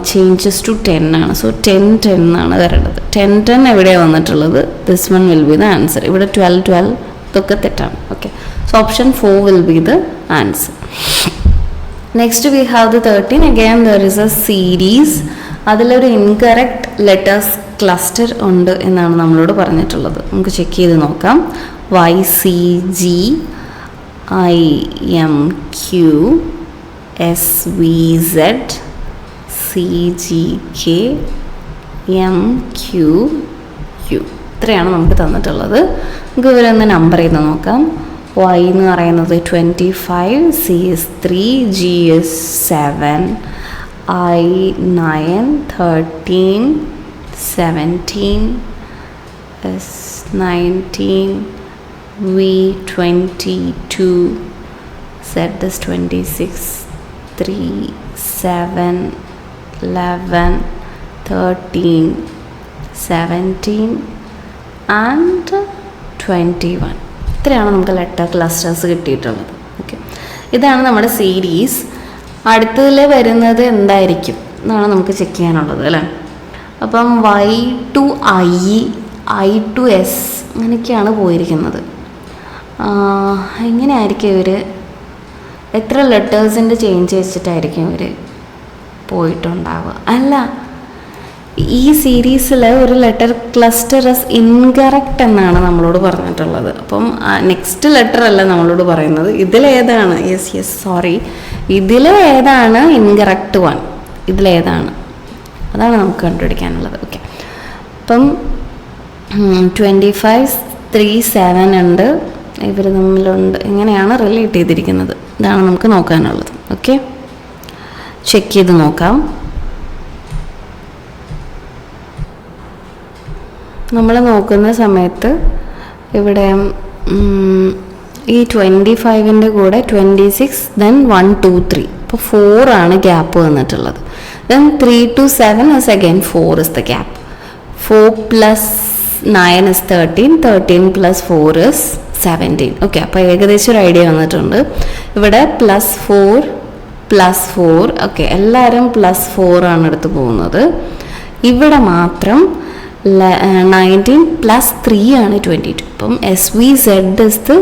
ചേഞ്ചസ് ടു 10 ആണ്. സോ 10 10 ആണ് വരേണ്ടത്. 10 10 എവിടെയാണ് വന്നിട്ടുള്ളത്? This one will be the answer. ഇവിടെ 12 12 ഇതൊക്കെ തെറ്റാണ്. Okay, so option 4 will be the answer. Next we have the 13. Again there is A series. അതിലൊരു ഇൻകറക്റ്റ് ലെറ്റേഴ്സ് ക്ലസ്റ്റർ ഉണ്ട് എന്നാണ് നമ്മളോട് പറഞ്ഞിട്ടുള്ളത്. നമുക്ക് ചെക്ക് ചെയ്ത് നോക്കാം. YCG IMQ SVZ CGK MQU ഇത്രയാണ് നമുക്ക് തന്നിട്ടുള്ളത്. നമുക്ക് ഇവരൊന്ന് നമ്പർ ചെയ്ത് നോക്കാം. Y എന്ന് പറയുന്നത് 25, C is 3, G is 7, I 9, 13, 17, S 19, V 22, Z is 26, 3, 7, 11, 13, 17 and 21. ഇത്രയാണ് നമുക്ക് ലെറ്റർ ക്ലസ്റ്റേഴ്സ് കിട്ടിയിട്ടുള്ളത്. ഓക്കെ, ഇതാണ് നമ്മുടെ സീരീസ്. അടുത്തതിൽ വരുന്നത് എന്തായിരിക്കും എന്നാണ് നമുക്ക് ചെക്ക് ചെയ്യാനുള്ളത് അല്ലേ. അപ്പം Y to I to S അങ്ങനെയൊക്കെയാണ് പോയിരിക്കുന്നത്. എങ്ങനെയായിരിക്കും ഇവർ, എത്ര ലെറ്റേഴ്സിൻ്റെ ചേഞ്ച് വെച്ചിട്ടായിരിക്കും ഇവർ പോയിട്ടുണ്ടാവുക? അല്ല, ഈ സീരീസിൽ ഒരു ലെറ്റർ ക്ലസ്റ്റർ ഇസ് ഇൻകറക്റ്റ് എന്നാണ് നമ്മളോട് പറഞ്ഞിട്ടുള്ളത്. അപ്പം നെക്സ്റ്റ് ലെറ്റർ അല്ല നമ്മളോട് പറയുന്നത്, ഇതിലേതാണ്, സോറി, ഇതിലേതാണ് ഇൻകറക്റ്റ് വൺ, ഇതിലേതാണ്, അതാണ് നമുക്ക് കണ്ടുപിടിക്കാനുള്ളത്. ഓക്കെ, അപ്പം 25, 3, 7 ഉണ്ട്, ഇവർ തമ്മിലുണ്ട്, എങ്ങനെയാണ് റിലേറ്റ് ചെയ്തിരിക്കുന്നത്, ഇതാണ് നമുക്ക് നോക്കാനുള്ളത്. ഓക്കെ, ചെക്ക് ചെയ്ത് നോക്കാം. നമ്മൾ നോക്കുന്ന സമയത്ത് ഇവിടെ ഈ 25ൻ്റെ കൂടെ 26, ദെൻ 1 2 3, ഇപ്പോൾ 4 ആണ് ഗ്യാപ്പ് വന്നിട്ടുള്ളത്. Then 3 to 7 is again 4 is the gap. 4 plus 9 is 13, 13 plus 4 is 17. Okay, അപ്പോൾ ഏകദേശം ഒരു ഐഡിയ വന്നിട്ടുണ്ട്. ഇവിടെ +4 ഓക്കെ, എല്ലാവരും +4 ആണ് എടുത്ത് പോകുന്നത്. ഇവിടെ മാത്രം 19 plus 3 ആണ് 22. അപ്പം SVZ is the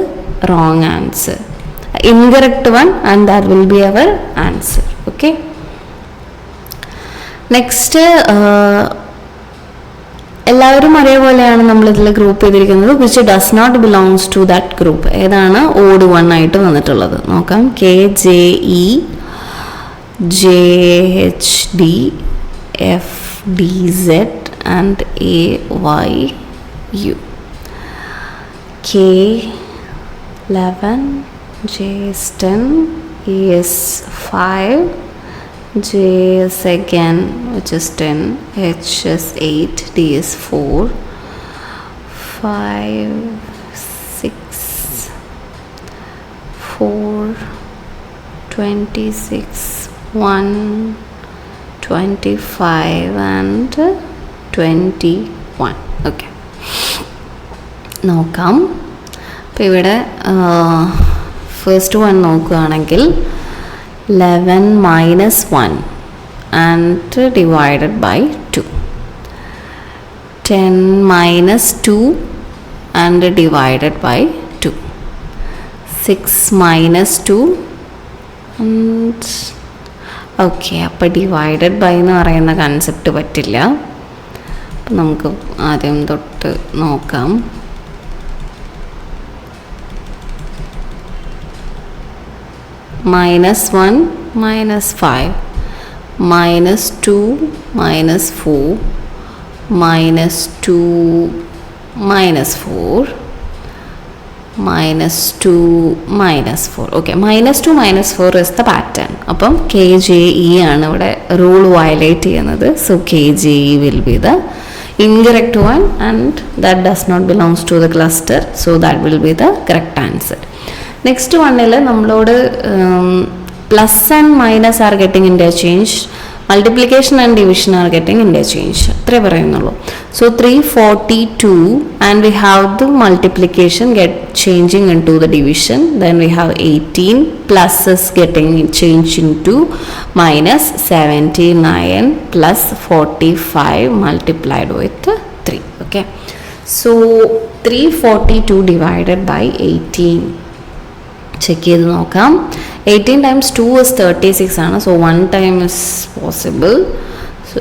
wrong answer, incorrect one, and that will be our answer. Okay, next എല്ലാവരും ഒരേപോലെയാണ് നമ്മളിതിൽ ഗ്രൂപ്പ് ചെയ്തിരിക്കുന്നത്. Which does not belongs to that group. ഏതാണ് ഓഡ് 1 ആയിട്ട് വന്നിട്ടുള്ളത് നോക്കാം. KJE JHD FDZ and AYU. K11 JS10 ES5 J is again which is 10, H is 8, D is 4, 5 6 4 26 1 25 and 21. Okay, നോക്കാം. അപ്പോൾ ഇവിടെ ഫസ്റ്റ് വൺ നോക്കുകയാണെങ്കിൽ 11 minus 1 and divided by 2. 10 minus 2 and divided by 2. 6 minus 2 and okay, അപ്പോൾ divided by എന്ന് പറയുന്ന concept പറ്റില്ല. അപ്പം നമുക്ക് ആദ്യം തൊട്ട് നോക്കാം. -1 -5 -2 -4 -2 -4 -2 -4. Okay, -2 -4 is the pattern. അപ്പം KJE ആണ് ഇവിടെ റൂൾ വയലേറ്റ് ചെയ്യുന്നത്. So KJE will be the incorrect one and that does not belongs to the cluster, so that will be the correct answer. Next one il nammalodu plus and minus are getting interchanged, multiplication and division are getting interchanged അത്രേ പറയുന്നുള്ളൂ. So 342 and we have the multiplication get changing into the division, then we have 18 plus is getting changed into minus 79 plus 45 multiplied with 3. Okay, so 342 divided by 18 check ചെയ്ത് നോക്കാം. 18 times 2 is 36 ആണ്. So 1 time is possible. So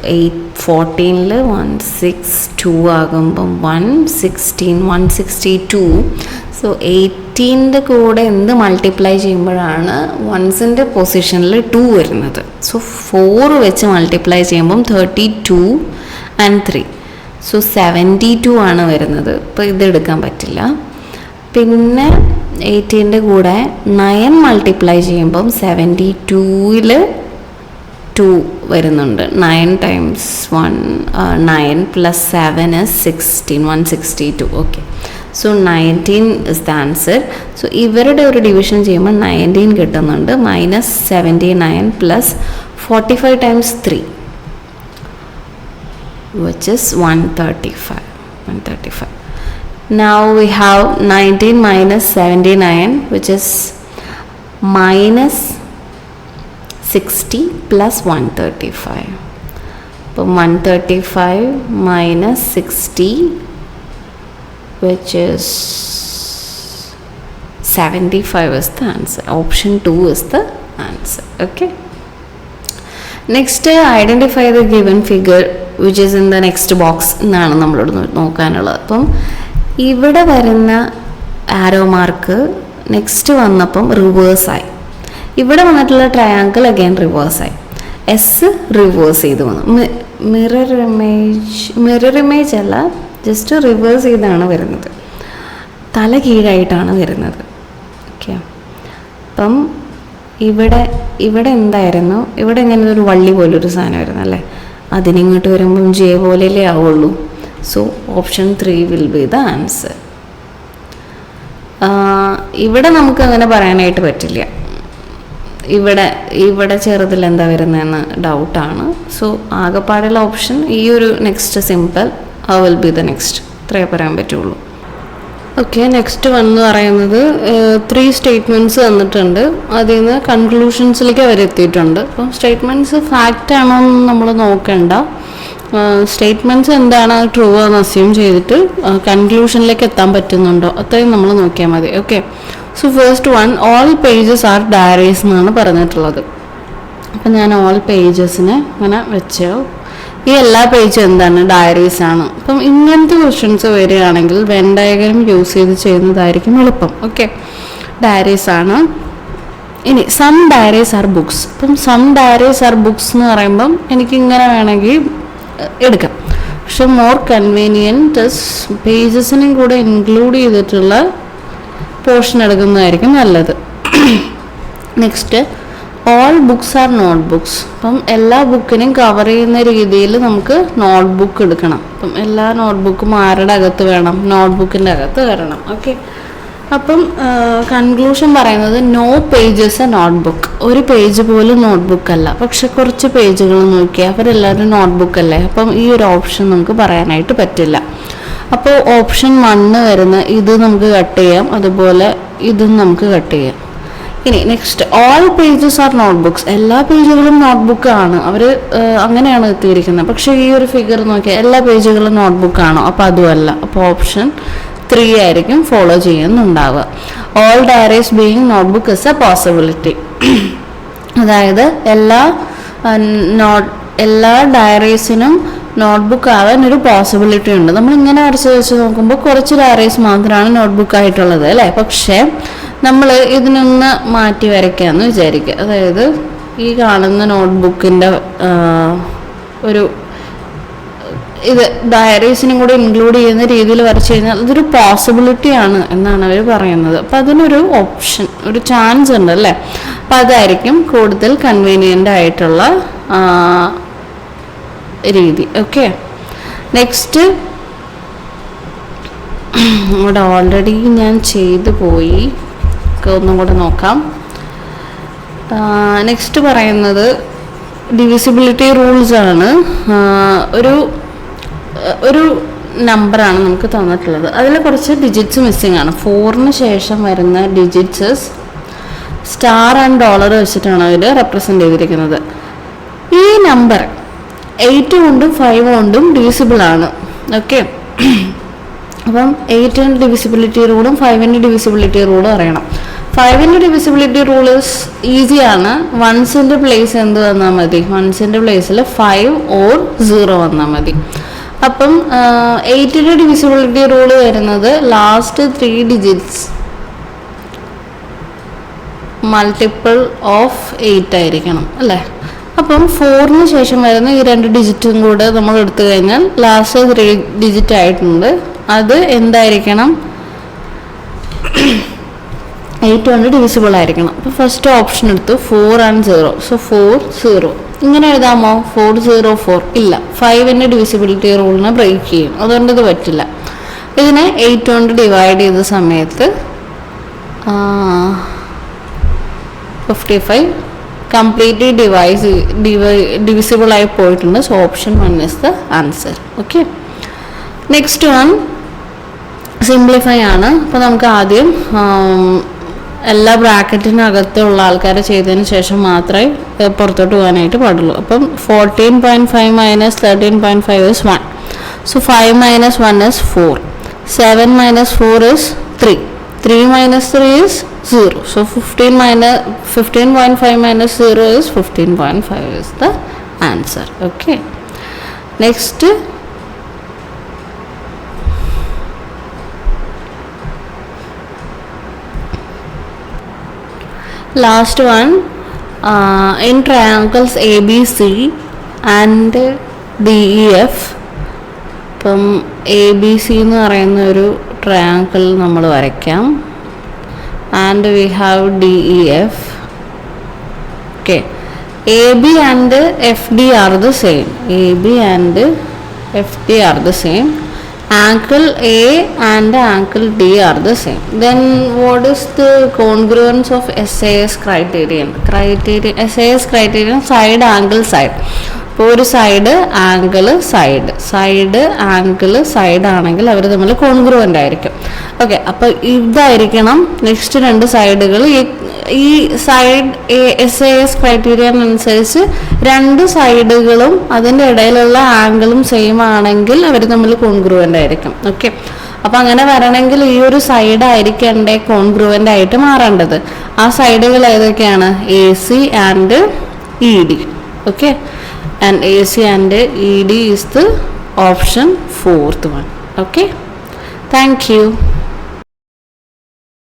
14ൽ 162 ആകുമ്പം 162. So 18ൻ്റെ കൂടെ എന്ത് multiply ചെയ്യുമ്പോഴാണ് വൺസിൻ്റെ പൊസിഷനിൽ 2 വരുന്നത്. So 4 വെച്ച് മൾട്ടിപ്ലൈ ചെയ്യുമ്പം 32 and 3. സോ 72 ആണ് വരുന്നത്. ഇപ്പോൾ ഇത് എടുക്കാൻ പറ്റില്ല. പിന്നെ 18ൻ്റെ കൂടെ 9 മൾട്ടിപ്ലൈ ചെയ്യുമ്പം 72ൽ 2 വരുന്നുണ്ട്. 9 times 1 9 plus 7 is 16, 162. Okay, so 19 is the answer. So ഇവരുടെ ഒരു ഡിവിഷൻ ചെയ്യുമ്പോൾ 19 കിട്ടുന്നുണ്ട്. -79 plus 45 times 3 which is 135. Now we have 19 minus 79 which is minus 60 plus 135. So 135 minus 60 which is 75 is the answer. Option 2 is the answer. Okay. Next, identify the given figure which is in the next box എന്നാണ് നമ്മളോട് നോക്കാനുള്ളത്. അപ്പം ഇവിടെ വരുന്ന arrow mark next വന്നപ്പം റിവേഴ്സായി. ഇവിടെ വന്നിട്ടുള്ള triangle again റിവേഴ്സായി. S reverse ചെയ്ത് വന്നു. മിറർ ഇമേജ് അല്ല, ജസ്റ്റ് റിവേഴ്സ് ചെയ്താണ് വരുന്നത്. തല കീഴായിട്ടാണ് വരുന്നത്. ഓക്കെ, അപ്പം ഇവിടെ എന്തായിരുന്നു? ഇവിടെ ഇങ്ങനെ ഒരു വള്ളി പോലൊരു സാധനമായിരുന്നു അല്ലേ? അതിനിങ്ങോട്ട് വരുമ്പം ജെ പോലെയല്ലേ ആവുള്ളൂ. So option 3 will be the answer. ഇവിടെ നമുക്ക് അങ്ങനെ പറയാനായിട്ട് പറ്റില്ല. ഇവിടെ ചെറുതിൽ എന്താ വരുന്നതെന്ന് ഡൗട്ടാണ്. സോ ആകെപ്പാടുള്ള ഓപ്ഷൻ ഈ ഒരു next simple will be the next. ഇത്രയേ പറയാൻ പറ്റുള്ളൂ. ഓക്കെ, നെക്സ്റ്റ് വന്ന് പറയുന്നത് 3 സ്റ്റേറ്റ്മെൻറ്റ്സ് തന്നിട്ടുണ്ട്. അതിൽ നിന്ന് കൺക്ലൂഷൻസിലേക്ക് അവർ എത്തിയിട്ടുണ്ട്. അപ്പം സ്റ്റേറ്റ്മെൻറ്റ്സ് ഫാക്റ്റ് ആണോ എന്ന് നമ്മൾ നോക്കണ്ട. സ്റ്റേറ്റ്മെൻറ്റ്സ് എന്താണ് ട്രൂ എന്ന് അസ്യൂം ചെയ്തിട്ട് കൺക്ലൂഷനിലേക്ക് എത്താൻ പറ്റുന്നുണ്ടോ അത്രയും നമ്മൾ നോക്കിയാൽ മതി. Okay, so first one, all pages are diaries എന്നാണ് പറഞ്ഞിട്ടുള്ളത്. അപ്പം ഞാൻ ഓൾ പേജസിനെ അങ്ങനെ വെച്ചോ. ഈ എല്ലാ പേജും എന്താണ്? ഡയറീസ് ആണ്. അപ്പം ഇങ്ങനത്തെ ക്വസ്റ്റ്യൻസ് വരികയാണെങ്കിൽ വെൻ ഡയഗ്രം യൂസ് ചെയ്ത് ചെയ്യുന്നതായിരിക്കും എളുപ്പം. ഓക്കെ, ഡയറീസ് ആണ്. ഇനി സം ഡയറീസ് ആർ ബുക്സ്. അപ്പം സം ഡയറീസ് ആർ ബുക്സ് എന്ന് പറയുമ്പം എനിക്കിങ്ങനെ വേണമെങ്കിൽ എടുക്കാം. പക്ഷെ മോർ കൺവീനിയൻറ്റ് പേജസിനും കൂടെ ഇൻക്ലൂഡ് ചെയ്തിട്ടുള്ള പോർഷൻ എടുക്കുന്നതായിരിക്കും നല്ലത്. Next, all books are not books. അപ്പം എല്ലാ ബുക്കിനെയും കവർ ചെയ്യുന്ന രീതിയിൽ നമുക്ക് നോട്ട് ബുക്ക് എടുക്കണം. അപ്പം എല്ലാ നോട്ട് ബുക്കും ആരുടെ അകത്ത് വേണം? നോട്ട് ബുക്കിൻ്റെ അകത്ത് വരണം. ഓക്കെ, അപ്പം കൺക്ലൂഷൻ പറയുന്നത് no pages a notebook. ഒരു പേജ് പോലും നോട്ട് ബുക്ക് അല്ല. പക്ഷെ കുറച്ച് പേജുകൾ നോക്കിയാൽ അവരെല്ലാവരും നോട്ട് ബുക്ക് അല്ലേ? അപ്പം ഈ ഒരു ഓപ്ഷൻ നമുക്ക് പറയാനായിട്ട് പറ്റില്ല. അപ്പോൾ ഓപ്ഷൻ 1 വരുന്ന ഇത് നമുക്ക് കട്ട് ചെയ്യാം. അതുപോലെ ഇതും നമുക്ക് കട്ട് ചെയ്യാം. ഇനി next, all pages are not books. എല്ലാ പേജുകളും നോട്ട് ബുക്കാണ്. അവർ അങ്ങനെയാണ് എത്തിയിരിക്കുന്നത്. പക്ഷേ ഈ ഒരു ഫിഗർ നോക്കിയാൽ എല്ലാ പേജുകളും നോട്ട് ബുക്കാണോ? അപ്പോൾ അതുമല്ല. അപ്പോൾ ഓപ്ഷൻ 3 ആയിരിക്കും ഫോളോ ചെയ്യുന്നുണ്ടാവുക. All diaries being note is a possibility. അതായത് എല്ലാ ഡയറീസിനും നോട്ട്ബുക്ക് ആവാൻ ഒരു പോസിബിലിറ്റി ഉണ്ട്. നമ്മളിങ്ങനെ വരച്ച് വെച്ച് നോക്കുമ്പോൾ കുറച്ച് ഡയറീസ് മാത്രമാണ് നോട്ട്ബുക്ക് ആയിട്ടുള്ളത് അല്ലേ? പക്ഷേ നമ്മൾ ഇതിനൊന്ന് മാറ്റി വരയ്ക്കാമെന്ന് വിചാരിക്കുക. അതായത് ഈ കാണുന്ന നോട്ട്ബുക്കിൻ്റെ ഒരു ഇത് ഡയറീസിനും കൂടെ ഇൻക്ലൂഡ് ചെയ്യുന്ന രീതിയിൽ വരച്ചു കഴിഞ്ഞാൽ അതൊരു പോസിബിലിറ്റി ആണ് എന്നാണ് അവർ പറയുന്നത്. അപ്പം അതിനൊരു ഓപ്ഷൻ, ഒരു ചാൻസ് ഉണ്ട് അല്ലേ. അപ്പം അതായിരിക്കും കൂടുതൽ കൺവീനിയൻ്റ് ആയിട്ടുള്ള രീതി. ഓക്കെ, നെക്സ്റ്റ് ഇവിടെ ഓൾറെഡി ഞാൻ ചെയ്തു പോയി, ഒന്നും കൂടെ നോക്കാം. നെക്സ്റ്റ് പറയുന്നത് ഡിവിസിബിലിറ്റി റൂൾസ് ആണ്. ഒരു നമ്പറാണ് നമുക്ക് തന്നിട്ടുള്ളത്, അതിൽ കുറച്ച് ഡിജിറ്റ്സ് മിസ്സിംഗ് ആണ്. 4-ന് ശേഷം വരുന്ന ഡിജിറ്റ്സ് സ്റ്റാർ ആൻഡ് ഡോളർ വെച്ചിട്ടാണ് അവർ റെപ്രസെൻ്റ് ചെയ്തിരിക്കുന്നത്. ഈ നമ്പർ 8 കൊണ്ടും 5 കൊണ്ടും ഡിവിസിബിൾ ആണ്. ഓക്കെ, അപ്പം 8-ൻ്റെ ഡിവിസിബിലിറ്റി റൂളും 5-ൻ്റെ ഡിവിസിബിലിറ്റി റൂളും അറിയണം. 5-ൻ്റെ ഡിവിസിബിലിറ്റി റൂൾ ഈസിയാണ്. 1's പ്ലേസ് എന്ത് വന്നാൽ മതി, 1's പ്ലേസിൽ 5 or 0 വന്നാൽ മതി. അപ്പം 8-ൻ്റെ ഡിവിസിബിലിറ്റി റൂൾ വരുന്നത് ലാസ്റ്റ് 3 ഡിജിറ്റ്സ് മൾട്ടിപ്പിൾ ഓഫ് 8 ആയിരിക്കണം അല്ലേ. അപ്പം 4-ന് ശേഷം വരുന്ന ഈ 2 ഡിജിറ്റും കൂടെ നമ്മൾ എടുത്തു കഴിഞ്ഞാൽ ലാസ്റ്റ് 3 ഡിജിറ്റ് ആയിട്ടുണ്ട്. അത് എന്തായിരിക്കണം, 8 കൊണ്ട് ഡിവിസിബിൾ ആയിരിക്കണം. അപ്പോൾ ഫസ്റ്റ് ഓപ്ഷൻ എടുത്തു 4 and 0. സോ 4 0 ഇങ്ങനെ എഴുതാമോ? 4 0 4 ഇല്ല, 5-ൻ്റെ ഡിവിസിബിലിറ്റി റൂളിനെ ബ്രേക്ക് ചെയ്യും, അതുകൊണ്ട് ഇത് പറ്റില്ല. ഇതിനെ 8 കൊണ്ട് ഡിവൈഡ് ചെയ്ത സമയത്ത് 55 കംപ്ലീറ്റ്ലി ഡിവിസിബിൾ ആയി പോയിട്ടുണ്ട്. So option 1 is the answer. Okay, next one simplify ആണ്. അപ്പോൾ നമുക്ക് ആദ്യം എല്ലാ ബ്രാക്കറ്റിനകത്തുള്ള ആൾക്കാരെ ചെയ്തതിന് ശേഷം മാത്രമേ പുറത്തോട്ട് പോകാനായിട്ട് പാടുള്ളൂ. അപ്പം 14.5 - 13.5 is 1. So 5 - 1 is 4. 7 - 4 is 3. 3 - 3 is 0. So 15.5 - 0 is 15.5 is the answer. Okay. Next, last one, in triangles ABC and DEF. ഇപ്പം ABC എന്ന് പറയുന്ന ഒരു ട്രയാങ്കിൾ നമ്മൾ വരയ്ക്കാം. And we have DEF. Okay, AB and FD are the same. AB and FD are the same. Angle A and angle D are the same. Then what is the congruence of SAS criterion? SAS criterion side angle side. ഇപ്പോൾ ഒരു side angle side angle side ആണെങ്കിൽ അവർ തമ്മിൽ congruent ആയിരിക്കും. Okay, അപ്പോൾ ഇതായിരിക്കണം next 2 സൈഡുകൾ. ഈ side SAS criterion അനുസരിച്ച് 2 സൈഡുകളും അതിൻ്റെ ഇടയിലുള്ള ആംഗിളും സെയിം ആണെങ്കിൽ അവർ തമ്മിൽ കോൺഗ്രുവൻ്റ് ആയിരിക്കും. ഓക്കെ, അപ്പോൾ അങ്ങനെ വരണമെങ്കിൽ ഈ ഒരു സൈഡ് ആയിരിക്കണ്ടേ കോൺഗ്രുവൻ്റ് ആയിട്ട് മാറേണ്ടത്. ആ സൈഡുകൾ ഏതൊക്കെയാണ്? AC and ED. Okay, and AC and ED is the option 4th one. Okay, thank you.